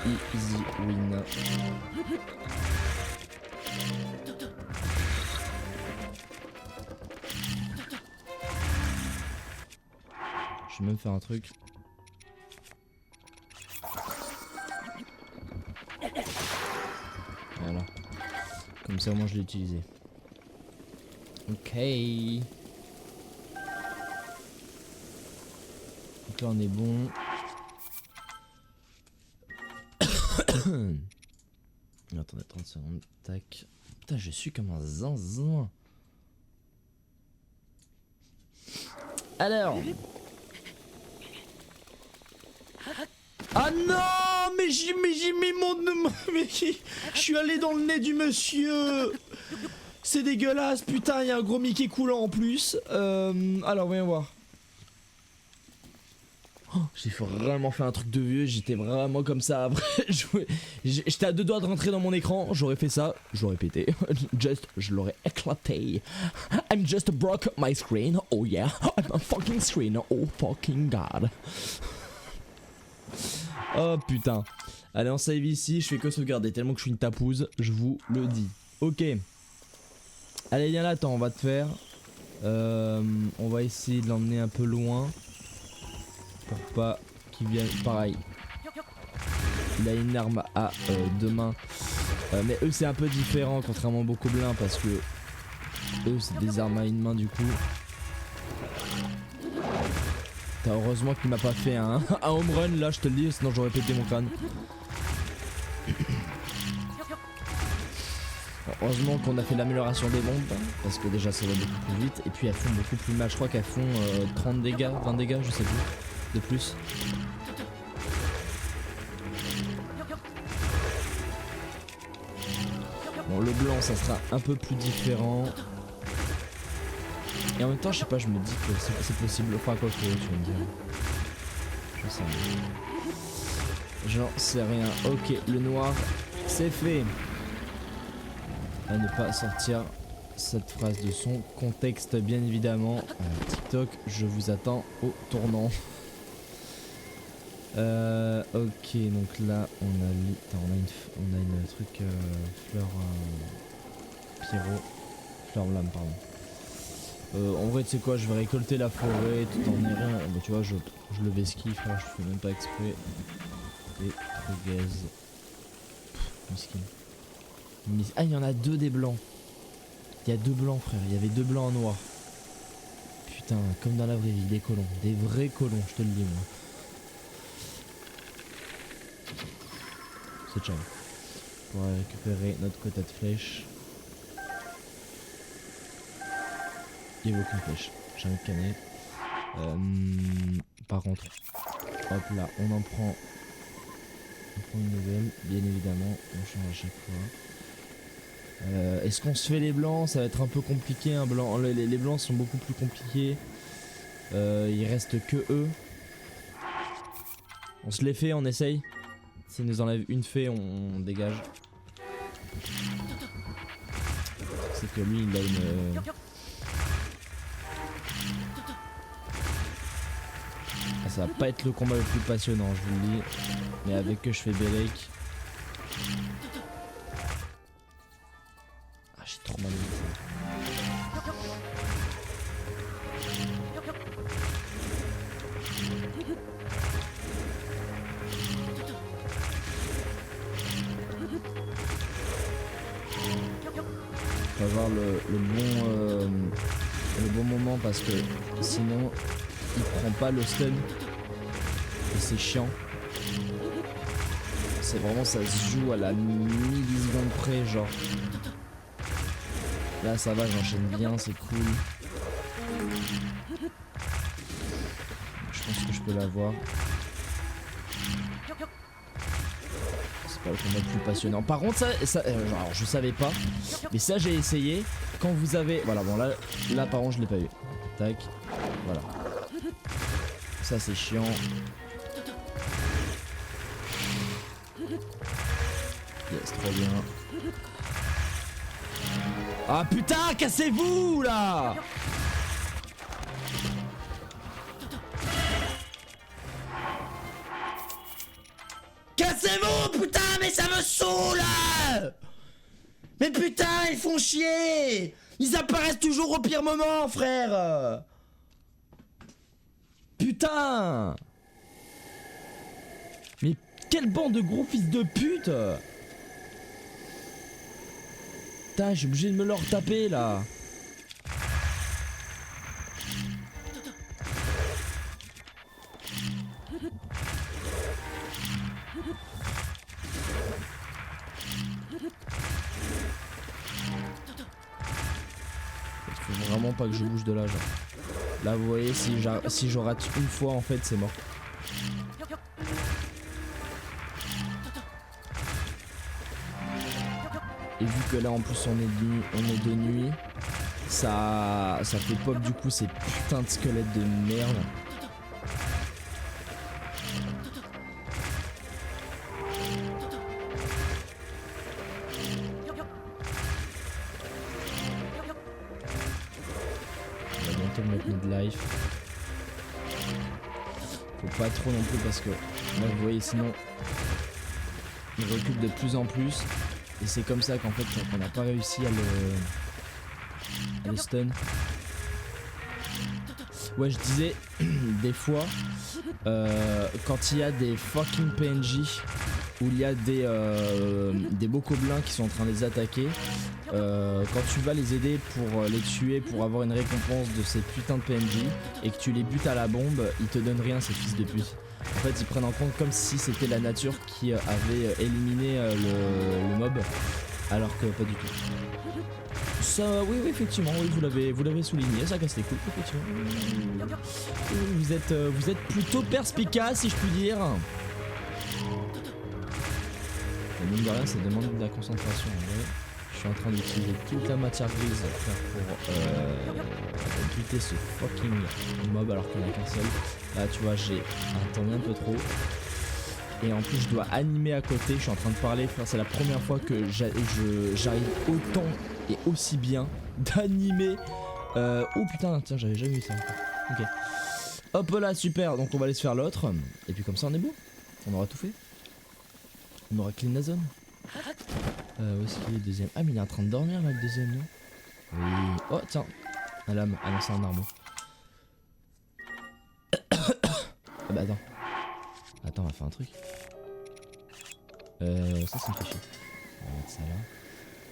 Speaker 1: Easy win. Je vais même faire un truc. Voilà. Comme ça au moins je l'ai utilisé. Ok. Donc là on est bon. Attendez 30 secondes. Tac. Putain je suis comme un zinzin. Alors. Ah non, mais j'ai mis mon... Mais je suis allé dans le nez du monsieur. C'est dégueulasse, putain, il y a un gros Mickey coulant en plus. Alors, voyons voir. Oh, j'ai vraiment fait un truc de vieux, j'étais vraiment comme ça après. J'étais à 2 doigts de rentrer dans mon écran, j'aurais fait ça, j'aurais pété. Je l'aurais éclaté. I'm just broke my screen, oh yeah. I'm a fucking screen, oh fucking god. Oh putain. Allez on save ici, je fais que sauvegarder tellement que je suis une tapouze, je vous le dis. Ok. Allez viens là, attends, on va te faire. On va essayer de l'emmener un peu loin. Pour pas qu'il vienne. Pareil. Il a une arme à 2 mains. Mais eux c'est un peu différent contrairement aux Bokoblins parce que eux c'est des armes à une main du coup. Heureusement qu'il m'a pas fait un home run là, je te le dis, sinon j'aurais pété mon crâne. Heureusement qu'on a fait l'amélioration des bombes, parce que déjà ça va beaucoup plus vite, et puis elles font beaucoup plus mal, je crois qu'elles font 30 dégâts, 20 dégâts, je sais plus, de plus. Bon le blanc ça sera un peu plus différent. Et en même temps, je sais pas, je me dis que c'est possible. Enfin, quoi que tu vas me dire. Je sais rien. J'en sais rien. Ok, le noir, c'est fait. À ne pas sortir cette phrase de son contexte, bien évidemment. TikTok, je vous attends au tournant. Ok, donc là, on a une truc fleur pyro. Fleur blâme, pardon. En vrai tu sais quoi, je vais récolter la forêt tout en errant. Bah tu vois je le vesquiffe là, je fais même pas exprès. Et gaz. Miskin. Ah il y en a 2 des blancs. Il y a 2 blancs frère, il y avait 2 blancs en noir. Putain, comme dans la vraie vie, des colons. Des vrais colons, je te le dis moi. C'est ciao. Pour récupérer notre quota de flèches. Il n'y a aucune flèche, j'ai un canet. Par contre, hop là, on prend une nouvelle, bien évidemment, on change à chaque fois. Est-ce qu'on se fait les blancs? Ça va être un peu compliqué, un blanc. Les blancs sont beaucoup plus compliqués. Il reste que eux. On se les fait, on essaye. S'il nous enlève une fée, on dégage. C'est que lui, il a une... Ça va pas être le combat le plus passionnant, je vous le dis. Mais avec eux, je fais Belek. Ah, j'ai trop mal au on va voir le bon moment parce que sinon il prend pas le stun et c'est chiant. C'est vraiment, ça se joue à la milliseconde près, genre. Là ça va, j'enchaîne bien, c'est cool. Je pense que je peux l'avoir. C'est pas le combat le plus passionnant. Par contre ça alors je savais pas, mais ça j'ai essayé. Quand vous avez, voilà, bon là par contre je l'ai pas eu. Tac, voilà. Ça c'est chiant. Yes, trop bien. Ah putain, cassez-vous là! c'est bon, putain, mais ça me saoule! Mais putain, ils font chier! Ils apparaissent toujours au pire moment, frère! Putain! Mais quelle bande de gros fils de pute! Putain, je suis obligé de me leur taper là! Faut vraiment pas que je bouge de là, genre. Là, vous voyez, si je rate une fois, en fait, c'est mort. Et vu que là, en plus, on est de nuit, ça fait pop du coup ces putains de squelettes de merde. Le midlife. Faut pas trop non plus parce que là vous voyez sinon il recule de plus en plus et c'est comme ça qu'en fait on n'a pas réussi à le stun. Ouais, je disais des fois quand il y a des fucking PNJ où il y a des beaux gobelins qui sont en train de les attaquer, quand tu vas les aider pour les tuer, pour avoir une récompense de ces putains de PNJ et que tu les butes à la bombe, ils te donnent rien, ces fils de pute. En fait, ils prennent en compte comme si c'était la nature qui avait éliminé le mob, alors que pas du tout. Ça, oui, effectivement, oui, vous l'avez souligné, ça casse les couilles, effectivement. Vous êtes plutôt perspicace, si je puis dire. Mais mine de rien, ça demande de la concentration. Ouais. Je suis en train d'utiliser toute la matière grise pour buter ce fucking mob alors qu'il n'y en a qu'un seul. Là, tu vois, j'ai attendu un peu trop. Et en plus, je dois animer à côté. Je suis en train de parler, frère. C'est la première fois que j'arrive autant et aussi bien d'animer. Oh putain, tiens, j'avais jamais vu ça encore. Ok. Hop là, super. Donc, on va aller se faire l'autre. Et puis, comme ça, on est beau. On aura tout fait. On aura clean la zone. Où est-ce qu'il est le deuxième? Ah mais il est en train de dormir là le deuxième, non? Oui. Oh tiens, un lame. Ah non, c'est un arme. Ah bah attends. Attends, on va faire un truc. Ça me fait chier. On va mettre ça là.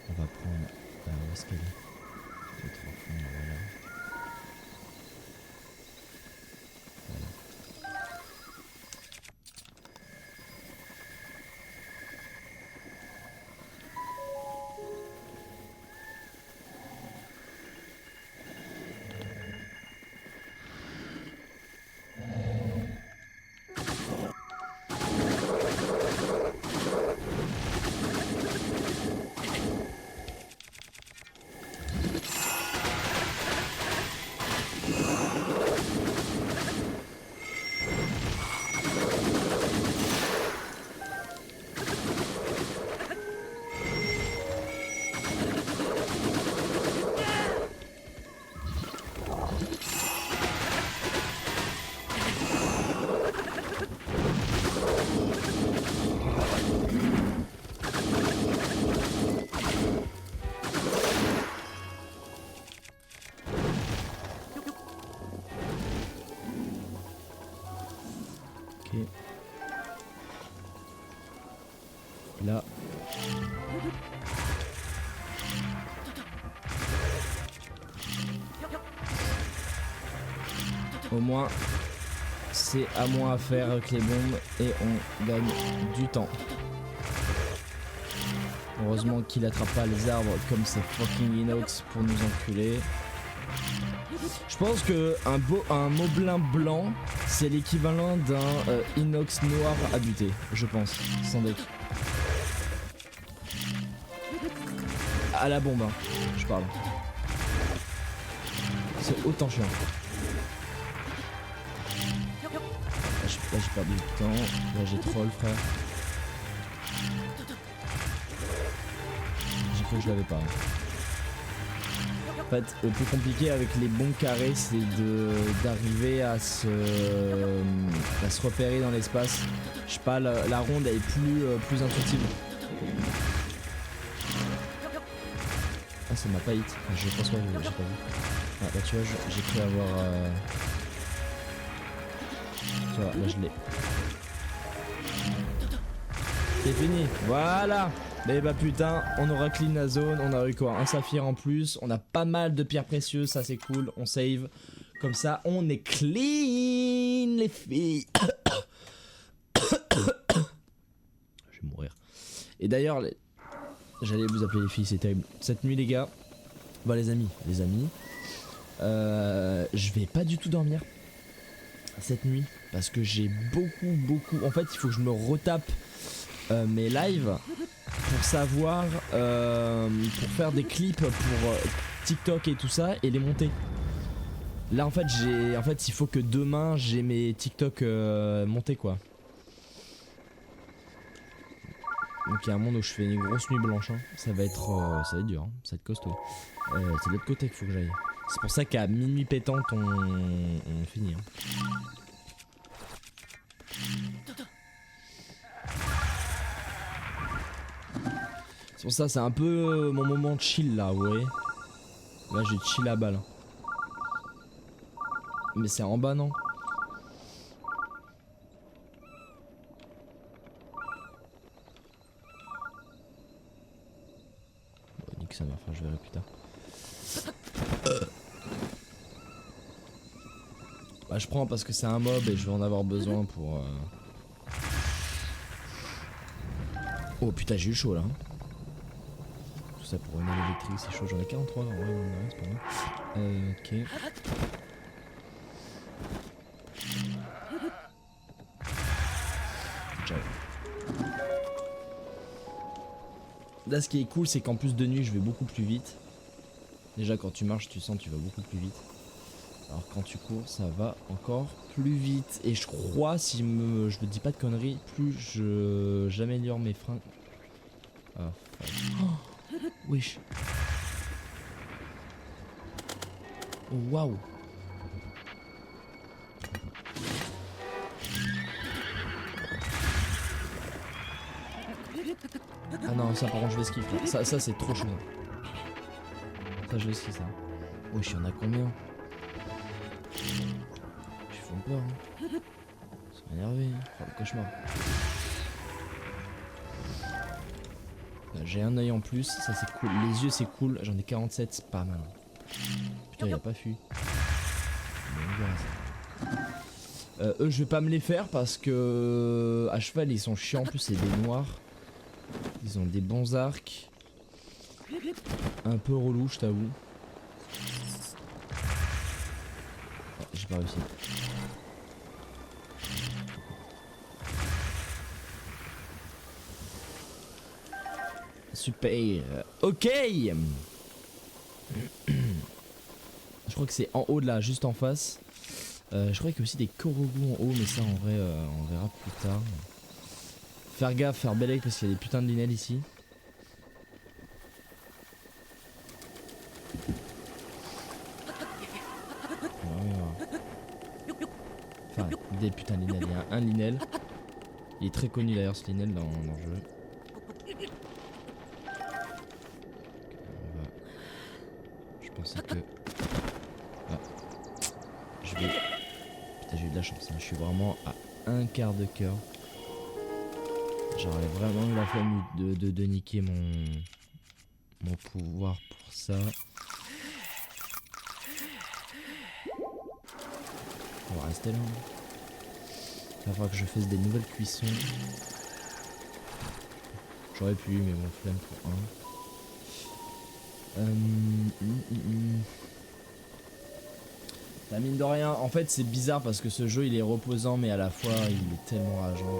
Speaker 1: On va prendre... où est-ce qu'elle est? 2, 3 fonds, voilà. Là. Au moins, c'est à moi à faire avec les bombes et on gagne du temps. Heureusement qu'il attrape pas les arbres comme ces fucking inox pour nous enculer. Je pense que un moblin blanc, c'est l'équivalent d'un inox noir à buter, je pense, sans deck. À la bombe, hein, je parle. C'est autant chiant. Là j'ai perdu du temps, là j'ai troll, frère. J'ai cru que je l'avais pas. fait, le plus compliqué avec les bons carrés, c'est d'arriver à se repérer dans l'espace. Je sais pas, la ronde elle est plus intuitive. Ah, ça m'a pas hit. Je pense pas, j'ai pas vu. Ah, là tu vois, j'ai cru avoir. Tu vois, là je l'ai. C'est fini, voilà. Mais bah putain, on aura clean la zone, on a eu quoi, un saphir en plus, on a pas mal de pierres précieuses, ça c'est cool, on save. Comme ça, on est clean les filles. Je vais mourir. Et d'ailleurs, j'allais vous appeler les filles, c'est terrible. Cette nuit les gars, bah les amis, je vais pas du tout dormir cette nuit parce que j'ai beaucoup. En fait, il faut que je me retape mes lives pour savoir, pour faire des clips pour TikTok et tout ça et les monter. Là en fait il faut que demain j'ai mes TikTok montés quoi. Donc il y a un monde où je fais une grosse nuit blanche hein. Ça va être dur, hein. Ça va être costaud. C'est de l'autre côté qu'il faut que j'aille. C'est pour ça qu'à minuit pétante on finit hein. C'est pour ça, c'est un peu mon moment de chill là, vous voyez. Là j'ai chill à balle. Mais c'est en bas non? Bon, nique sa mère, enfin je verrai plus tard. Bah je prends parce que c'est un mob et je vais en avoir besoin pour... Oh putain j'ai eu chaud là. Tout ça pour une aile électrique, c'est chaud, j'en ai 43, ouais c'est pas mal. Ok. Ciao. Là ce qui est cool c'est qu'en plus de nuit je vais beaucoup plus vite. Déjà quand tu marches tu sens que tu vas beaucoup plus vite. Alors quand tu cours ça va encore plus vite. Et je crois si je me dis pas de conneries, plus j'améliore mes freins. Ah, oh, wesh. Oh, waouh. Ah non ça par contre je vais skiff là. Ça c'est trop chaud. Ça je vais skiff ça. Wesh y'en a combien? Ils font peur hein. Ils sont énervés hein. Oh, le cauchemar. J'ai un œil en plus, ça c'est cool. Les yeux c'est cool, j'en ai 47, c'est pas mal. Putain, il a pas fui. Eux, je vais pas me les faire parce que à cheval ils sont chiants. En plus, c'est des noirs. Ils ont des bons arcs. Un peu relou, je t'avoue. Oh, j'ai pas réussi. Super. Ok. Je crois que c'est en haut de là, juste en face. Je crois qu'il y a aussi des Korogu en haut, mais ça en vrai, on verra plus tard. Faire gaffe, faire belle parce qu'il y a des putains de linelles ici. Enfin, des putains de linelles. Il y a un linel. Il est très connu d'ailleurs ce linel dans le jeu. Je pensais que... Ah. Je vais... Putain j'ai eu de la chance, hein. Je suis vraiment à un quart de cœur. J'aurais vraiment eu la flemme de niquer mon pouvoir pour ça. On va rester là. Il va falloir que je fasse des nouvelles cuissons. J'aurais pu mais bon flemme pour un. La mine de rien, en fait c'est bizarre parce que ce jeu il est reposant mais à la fois il est tellement rageant.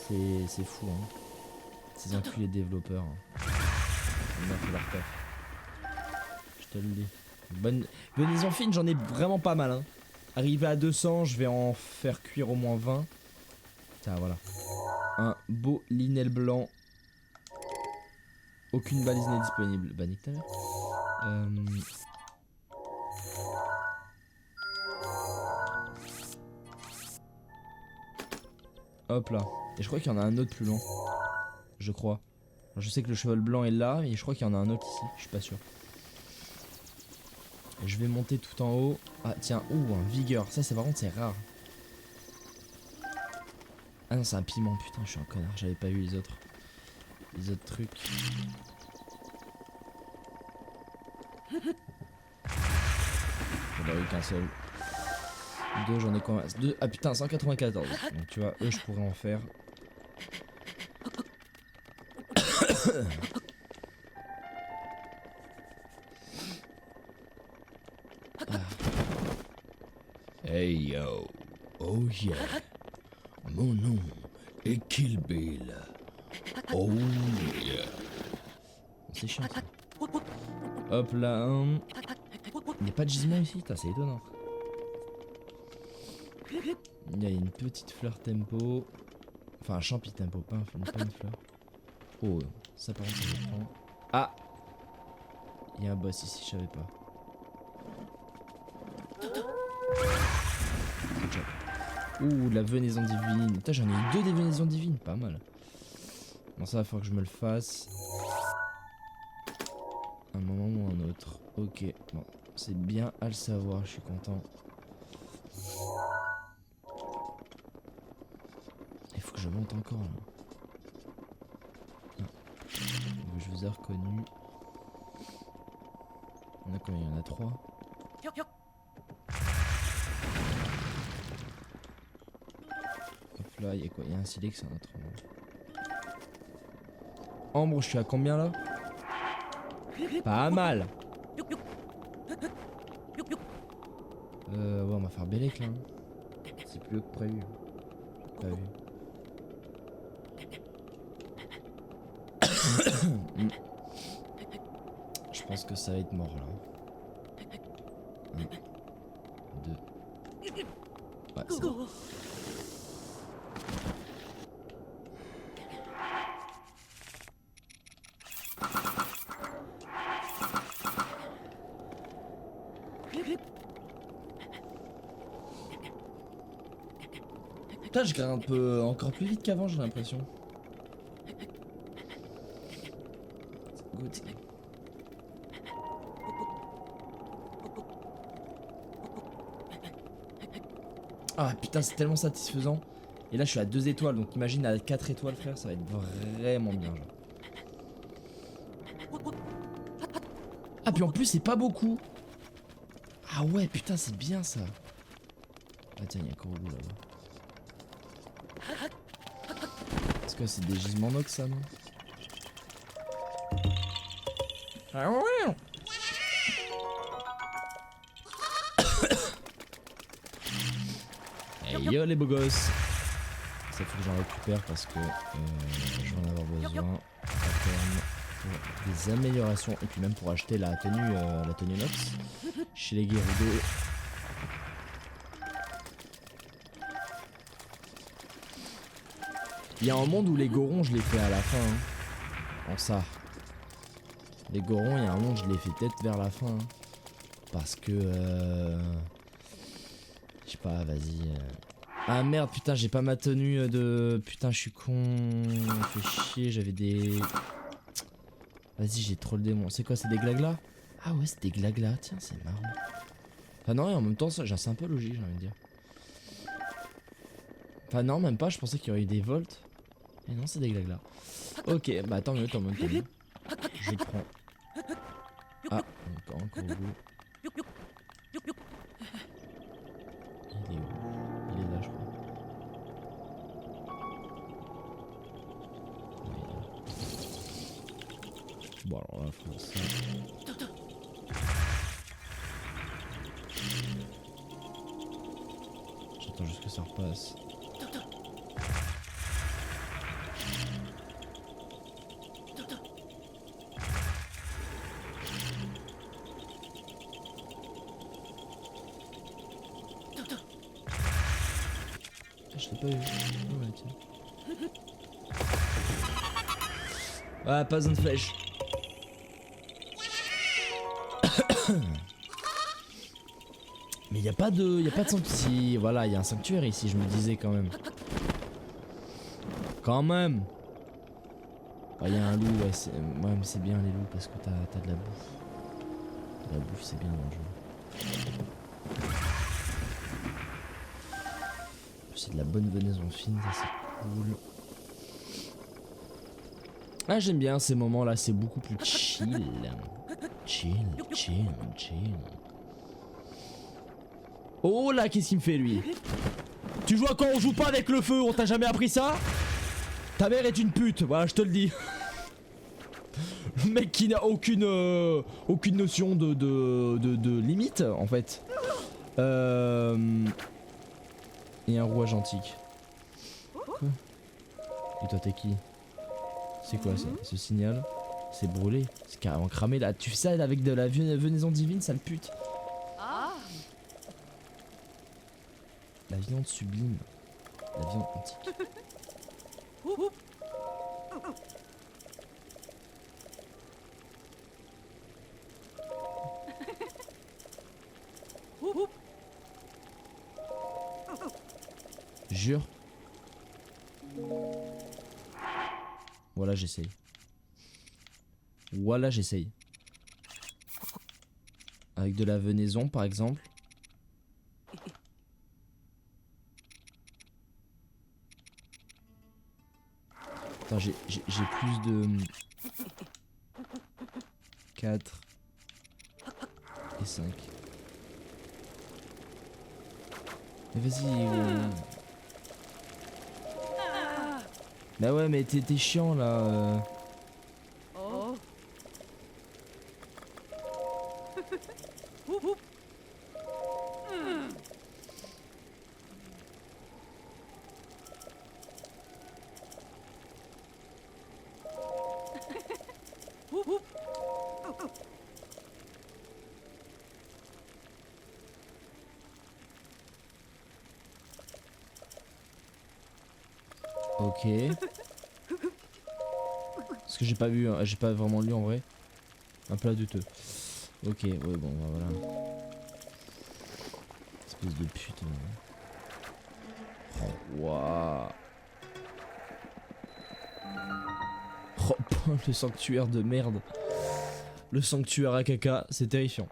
Speaker 1: C'est fou hein. Ces enculés développeurs. Hein. On a fait leur taf. Je te le dis. Bonne venaison fine, j'en ai vraiment pas mal hein. Arrivé à 200, je vais en faire cuire au moins 20. Tiens voilà. Un beau linel blanc. Aucune balise n'est disponible. Bah nique ta mère. Hop là. Et je crois qu'il y en a un autre plus loin. Je crois. Je sais que le cheval blanc est là, et je crois qu'il y en a un autre ici. Je suis pas sûr. Et je vais monter tout en haut. Ah tiens, ouh, un vigueur. Ça c'est par contre c'est rare. Ah non, c'est un piment. Putain, je suis un connard. J'avais pas eu les autres trucs. J'en ai eu qu'un seul. Deux, j'en ai combien? Deux. Ah putain, 194. Donc tu vois, eux, je pourrais en faire. Ah. Hey yo. Oh yeah. Mon nom est Kill Bill. Oh yeah. C'est chiant ça. Hop là. Il n'y a pas de gisement ici, c'est étonnant. Il y a une petite fleur tempo. Enfin un champi tempo, pas une fleur. Oh, ça par contre je prends. Ah, il y a un boss ici, je savais pas. Ouh, la venaison divine. Putain, j'en ai eu 2 des venaisons divines, pas mal. Bon, ça va falloir que je me le fasse. Un moment ou un autre. Ok, bon, c'est bien à le savoir, je suis content. Il faut que je monte encore là. Je vous ai reconnu. Il y en a combien? Il y en a 3. Hop là, il y a quoi? Il y a un silex, c'est un autre. Ambre, je suis à combien là? Pas mal. Ouais, on va faire Bélec là. C'est plus haut que prévu. J'ai pas vu. Je pense que ça va être mort là. 1, 2. Ouais, c'est bon. Putain, je grimpe encore plus vite qu'avant, j'ai l'impression. C'est good ça. Ah putain, c'est tellement satisfaisant. Et là je suis à 2 étoiles, donc imagine à 4 étoiles frère, ça va être vraiment bien genre. Ah puis en plus c'est pas beaucoup. Ah ouais putain c'est bien ça. Ah tiens, il y a un corbeau là-bas. Est-ce que c'est des gisements d'ox ça non? Ah ouais. Hey yo les beaux gosses. Ça faut que j'en récupère parce que je vais en avoir besoin à terme pour des améliorations et puis même pour acheter la tenue Nox chez les Gerudo. Il y a un monde où les gorons je les fais à la fin hein. En ça. Les gorons il y a un monde je les fais peut-être vers la fin hein. Parce que je sais pas vas-y Ah merde putain j'ai pas ma tenue de... Putain je suis con. Fait chier j'avais des... Vas-y j'ai trop le démon. C'est quoi c'est des glaglas? Ah ouais c'est des glaglas tiens c'est marrant. Enfin non et en même temps ça c'est un peu logique j'ai envie de dire. Enfin non même pas je pensais qu'il y aurait eu des volts. Et non c'est des glaglas. Ok bah tant mieux tant mieux tant mieux. Je le prends. Ah encore un corbeau. Il est où? Il est là je crois. Bon alors là faut ça. J'attends juste que ça repasse. Je l'ai pas eu. Oh, ouais, tiens. Ah, pas une flèche. Mais y a pas de sanctuaire. Si, voilà, il y a un sanctuaire ici, je me disais quand même. Quand même. Ah, y a un loup, ouais, mais c'est bien les loups parce que t'as de la bouffe. La bouffe, c'est bien dans le jeu. C'est de la bonne venaison fine, ça c'est cool. Ah, j'aime bien ces moments-là, c'est beaucoup plus chill. Chill. Oh là, qu'est-ce qu'il me fait lui? Tu vois quand on joue pas avec le feu, on t'a jamais appris ça? Ta mère est une pute, voilà, je te le dis. Le mec qui n'a aucune notion de limite en fait. Et un rouage antique. Quoi? Et toi t'es qui? C'est quoi ça? Ce signal? C'est brûlé, c'est carrément cramé là. Tu fais ça avec de la venaison divine, sale pute. La viande sublime. La viande antique. Jure. Voilà, j'essaye. Voilà, j'essaye. Avec de la venaison, par exemple. Attends, j'ai plus de... 4 et 5. Mais vas-y. Bah ouais, mais t'es chiant là. Ok. Parce que j'ai pas vu, j'ai pas vraiment lu en vrai. Un plat douteux. Ok, ouais, bon, bah, voilà. Espèce de pute. Oh, waouh. Oh, le sanctuaire de merde. Le sanctuaire à caca, c'est terrifiant.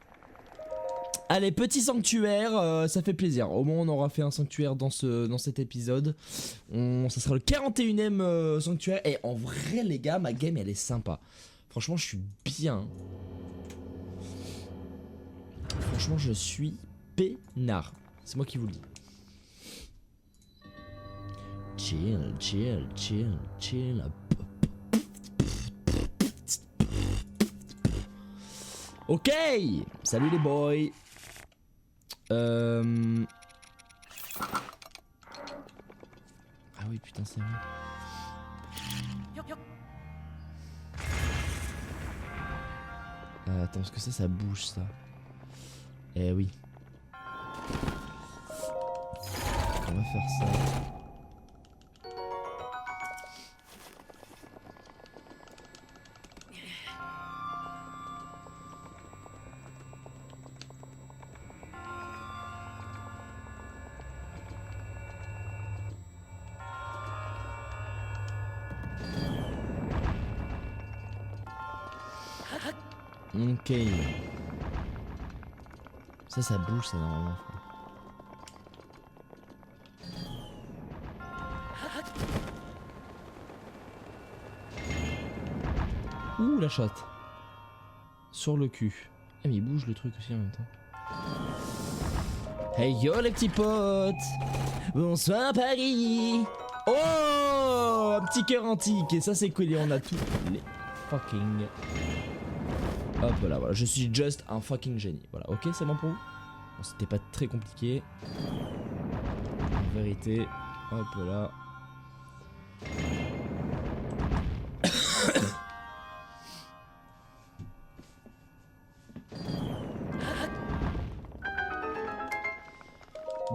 Speaker 1: Allez, petit sanctuaire, ça fait plaisir. Au moins on aura fait un sanctuaire dans cet épisode. Ça sera le 41ème sanctuaire. Et en vrai les gars, ma game elle est sympa. Franchement je suis bien. Franchement je suis peinard. C'est moi qui vous le dis. Chill, chill, chill, chill. Ok. Salut les boys. Ah oui putain c'est vrai. Attends parce que ça bouge ça. Eh oui. On va faire ça. Ok. Ça bouge ça normalement. Ouh la chatte. Sur le cul. Ah mais il bouge le truc aussi en même temps. Hey yo les petits potes. Bonsoir Paris. Oh un petit cœur antique. Et ça c'est cool. Et on a tous les fucking... Hop là, voilà, je suis just un fucking génie. Voilà, ok, c'est bon pour vous? Bon, c'était pas très compliqué. En vérité, hop là.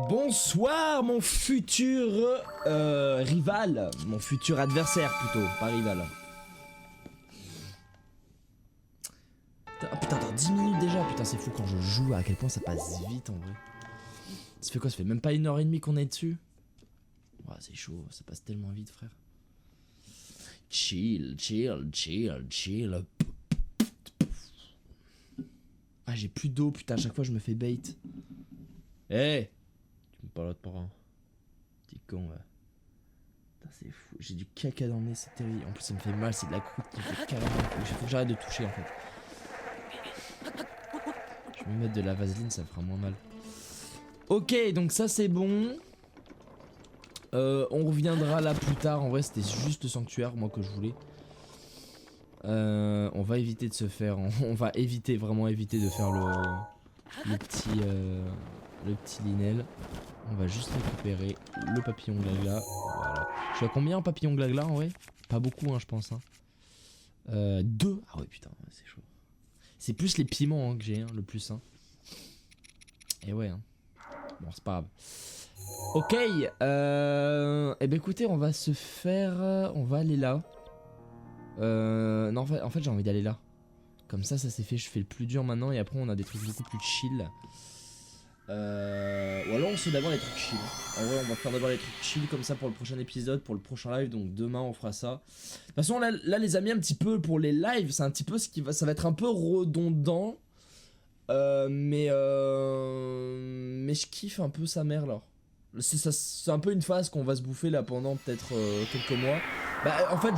Speaker 1: Bonsoir mon futur rival. Mon futur adversaire plutôt, pas rival. Ah putain, dans 10 minutes minutes déjà. Putain, c'est fou quand je joue à quel point ça passe vite en vrai. Ça fait quoi? Ça fait même pas 1h30 qu'on est dessus. Ouais, c'est chaud, ça passe tellement vite, frère. Chill, chill, chill, chill. Ah, j'ai plus d'eau, putain, à chaque fois je me fais bait. Eh hey, tu me parles de parents. Petit con, ouais. Putain, c'est fou, j'ai du caca dans le nez, c'est terrible. En plus, ça me fait mal, c'est de la croûte qui me fait carrément. Faut que j'arrête de toucher en fait. Je vais me mettre de la vaseline, ça me fera moins mal. Ok, donc ça c'est bon. On reviendra là plus tard. En vrai, c'était juste le sanctuaire, moi, que je voulais. On va éviter de se faire. On va éviter, vraiment éviter de faire le petit linel. On va juste récupérer le papillon glagla. Voilà. Je suis à combien en papillon glagla en vrai? Pas beaucoup, hein, je pense. Hein. 2. Ah ouais, putain, c'est chaud. C'est plus les piments hein, que j'ai, hein, le plus. Hein. Et ouais. Hein. Bon, c'est pas grave. Ok, eh ben écoutez, on va se faire... On va aller là. Non, en fait j'ai envie d'aller là. Comme ça c'est fait, je fais le plus dur maintenant et après on a des trucs beaucoup plus chill. Ou alors on fait d'abord les trucs chill. En vrai on va faire d'abord les trucs chill comme ça pour le prochain épisode, pour le prochain live, donc demain on fera ça. De toute façon là les amis, un petit peu pour les lives, c'est un petit peu ça va être un peu redondant. Mais je kiffe un peu sa mère là. C'est un peu une phase qu'on va se bouffer là pendant peut-être quelques mois. Bah en fait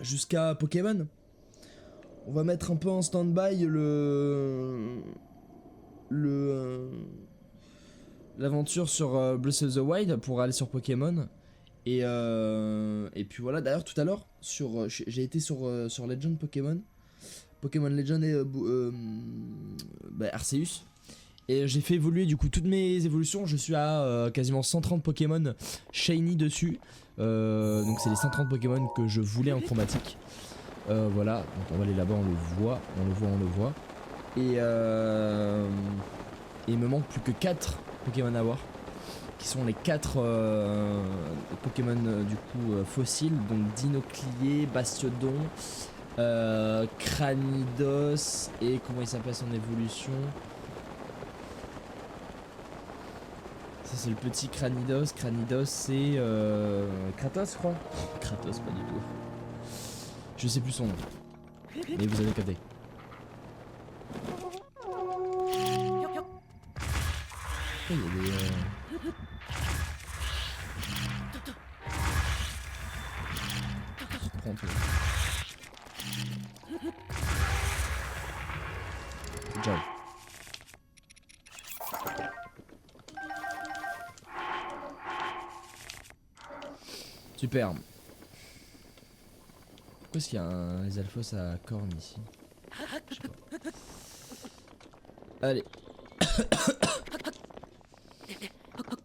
Speaker 1: jusqu'à Pokémon. On va mettre un peu en stand-by l'aventure sur Breath of the Wild pour aller sur Pokémon. Et puis voilà, d'ailleurs tout à l'heure j'ai été sur Legend Pokémon Legend et Arceus. Et j'ai fait évoluer du coup toutes mes évolutions. Je suis à quasiment 130 Pokémon Shiny dessus. Donc c'est les 130 Pokémon que je voulais en chromatique. Voilà, donc on va aller là-bas, on le voit. Et il me manque plus que 4 Pokémon à voir. Qui sont les 4 Pokémon du coup fossiles. Donc Dinoclier, Bastiodon, Cranidos et comment il s'appelle son évolution? Ça c'est le petit Cranidos. Cranidos c'est Kratos je crois. Kratos pas du tout. Je sais plus son nom. Mais vous avez capté. Il y a des je prends un peu. Good job. Super. Pourquoi est-ce qu'il y a les alphos à cornes ici? Je sais pas. Allez.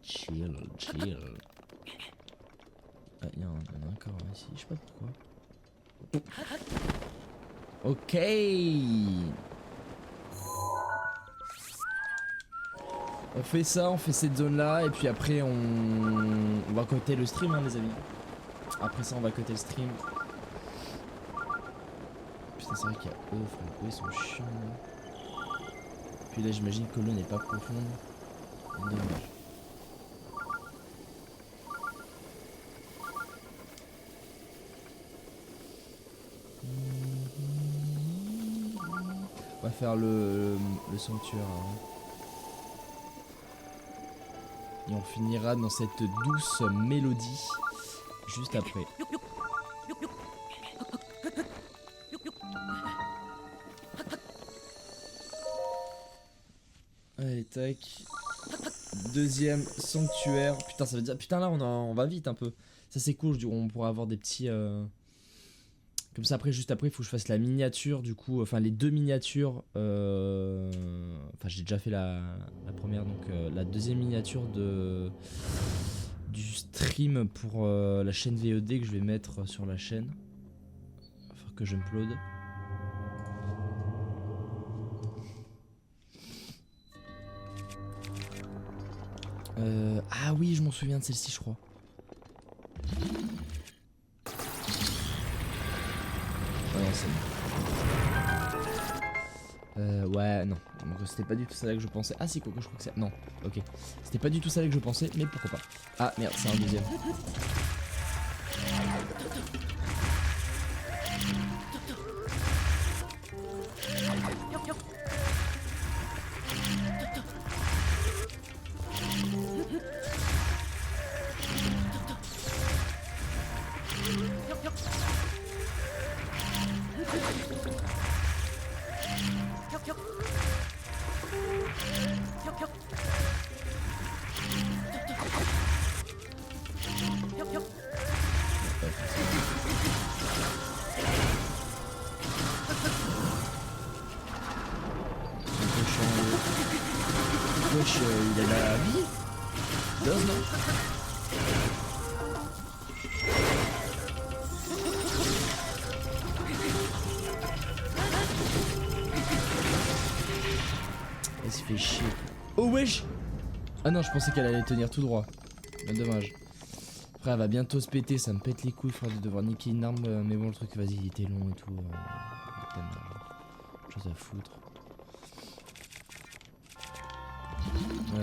Speaker 1: Chill. Ah, il y en a encore ici, je sais pas pourquoi. Ok. On fait ça, on fait cette zone là et puis après on va coter le stream hein, les amis. Après ça on va coter le stream. Putain c'est vrai qu'il y a eux, frère, eux ils sont chiants. Puis là j'imagine que l'eau n'est pas profonde. Dommage. On va faire le sanctuaire hein. Et on finira dans cette douce mélodie juste après. Allez tac. Deuxième sanctuaire. Putain ça veut dire. Putain là on va vite un peu. Ça c'est cool, on pourra avoir des petits comme ça après, juste après il faut que je fasse la miniature du coup. Enfin les deux miniatures enfin j'ai déjà fait la première. Donc la deuxième miniature du stream pour la chaîne VOD que je vais mettre sur la chaîne. Enfin que j'upload. Ah oui je m'en souviens de celle-ci je crois. Ouais c'est bon. Ouais, non. Donc c'était pas du tout ça là que je pensais. Ah si, Coco, je crois que c'est... Non, ok. C'était pas du tout ça là que je pensais, mais pourquoi pas. Ah merde, c'est un deuxième. Wesh, il a la vie. Dose, non? Elle se fait chier. Oh wesh. Ah non, je pensais qu'elle allait tenir tout droit. Mais dommage. Après, elle va bientôt se péter, ça me pète les couilles, frère, de devoir niquer une arme. Mais bon, le truc, vas-y, il était long et tout. Chose à foutre.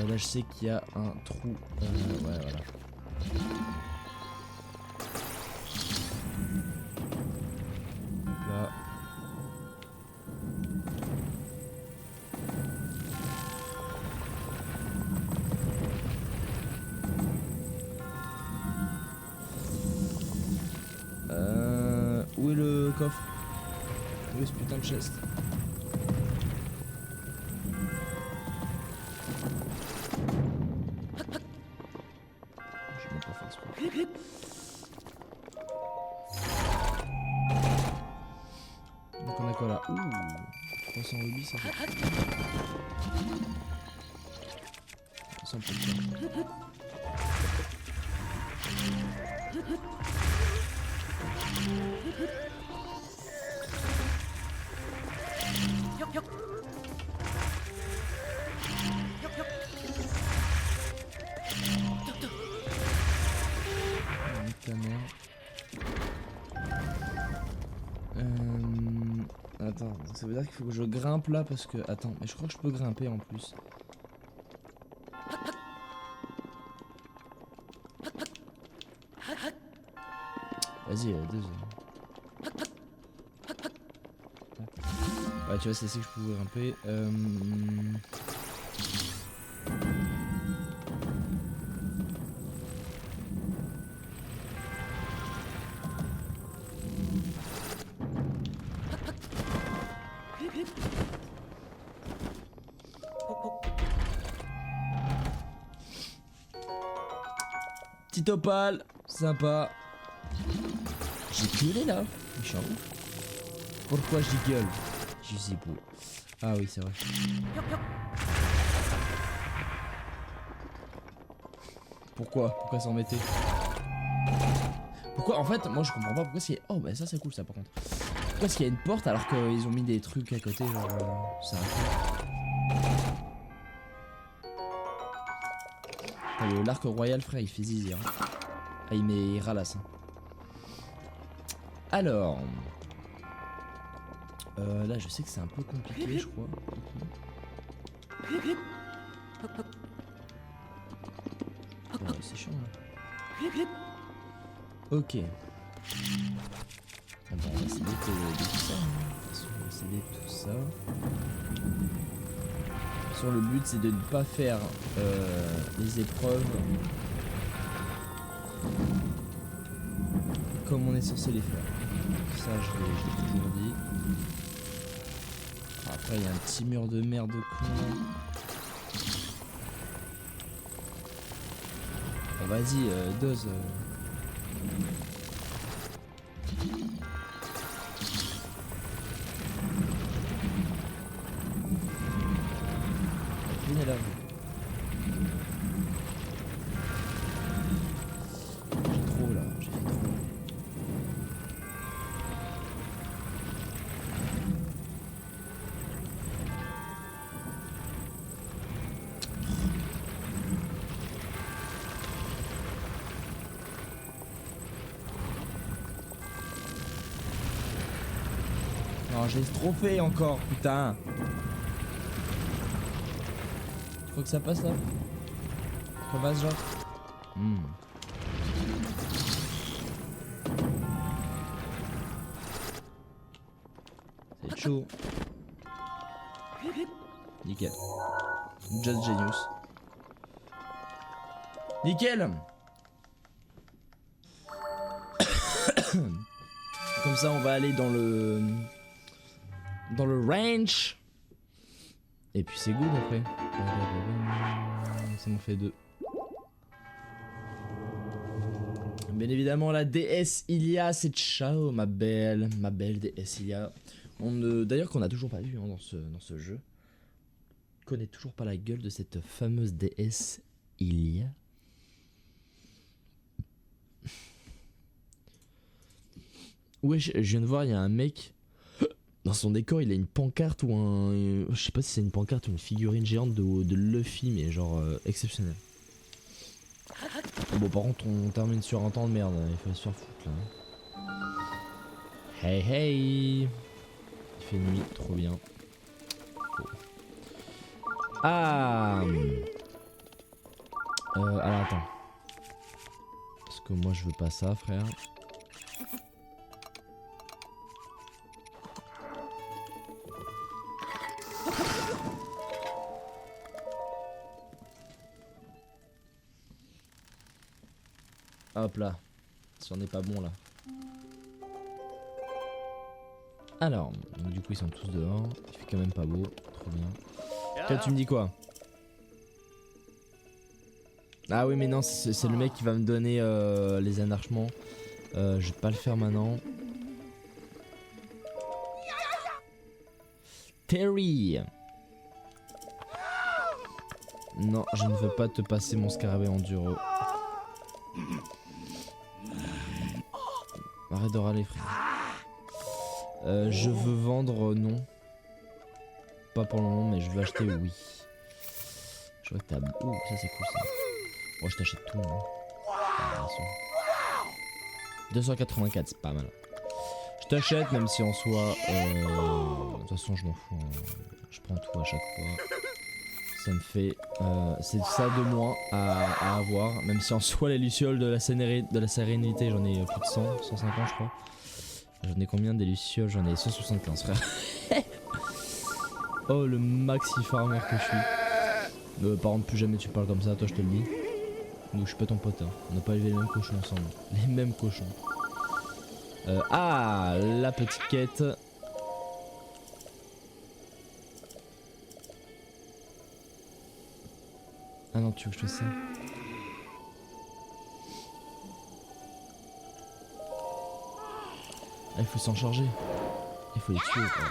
Speaker 1: Là, je sais qu'il y a un trou. Ouais, voilà. Là. Où est le coffre? Où est ce putain de chest? J'ai même pas fait exprès. Donc on a quoi là? Ouh, 300 rubis, ça fait. 100%. Ta mère. Attends, ça veut dire qu'il faut que je grimpe là parce que... Attends, mais je crois que je peux grimper en plus. Vas-y, deux. Ouais, tu vois, c'est ici que je pouvais grimper. Petit opale, sympa. J'ai gueulé là. Je suis un ouf. Pourquoi je gueule? Je sais pas. Ah oui, c'est vrai. Pourquoi s'en mettait? Pourquoi? En fait, moi je comprends pas pourquoi c'est... Oh bah ça c'est cool ça par contre. Pourquoi est-ce qu'il y a une porte alors qu'ils ont mis des trucs à côté genre... c'est un peu... L'arc royal frère il fait zizi hein. Ah il ralasse hein. Alors... là je sais que c'est un peu compliqué je crois. Ouais, c'est chiant là. Ok. Bon, on va essayer de tout ça. On va essayer de tout ça. Sur le but c'est de ne pas faire les épreuves comme on est censé les faire. Ça je l'ai toujours dit. Après il y a un petit mur de merde con. Oh, vas-y, dose. Venez là. J'ai trop là, j'ai fait trop. Non, j'ai trop fait encore, putain. Faut que ça passe là. Qu'on passe genre. C'est chaud. Nickel. Just genius. Nickel. Comme ça on va aller dans le range. Et puis c'est good après. Ça m'en fait 2. Bien évidemment la déesse Ilia, c'est ciao ma belle déesse Ilia. D'ailleurs qu'on a toujours pas vu hein, dans ce jeu. On connaît toujours pas la gueule de cette fameuse déesse Ilia. Ouais, je viens de voir, il y a un mec dans son décor, il a une pancarte ou un, je sais pas si c'est une pancarte ou une figurine géante de Luffy, mais genre exceptionnel. Bon, par contre, on termine sur un temps de merde, il faut se faire foutre là. Hey hey, il fait nuit, trop bien. Oh. Ah. Alors attends, parce que moi je veux pas ça, frère. Hop là, si on n'est pas bon là. Alors, donc, du coup ils sont tous dehors, il fait quand même pas beau, trop bien. Toi tu me dis quoi? Ah oui mais non, c'est le mec qui va me donner les anarchements. Je vais pas le faire maintenant. Terry. Non, je ne veux pas te passer mon scarabée enduro. Arrête de râler frère. Je veux vendre non. Pas pour le moment mais je veux acheter oui. Je vois que t'as... Ouh ça c'est cool ça. Moi je t'achète tout hein. 284 c'est pas mal. Je t'achète même si en soi... de toute façon je m'en fous hein. Je prends tout à chaque fois. Ça me fait... c'est ça de moins à avoir. Même si en soi les lucioles de la sérénité j'en ai plus de 100, 150 je crois. J'en ai combien des lucioles? J'en ai 175 frère. Oh le maxi farmer que je suis. Par contre plus jamais tu parles comme ça, toi je te le dis. Nous je suis pas ton pote hein. On n'a pas élevé les mêmes cochons ensemble. Les mêmes cochons. Ah la petite quête. Ah non tu veux que je fasse ça? Ah, il faut s'en charger. Il faut les tuer quoi.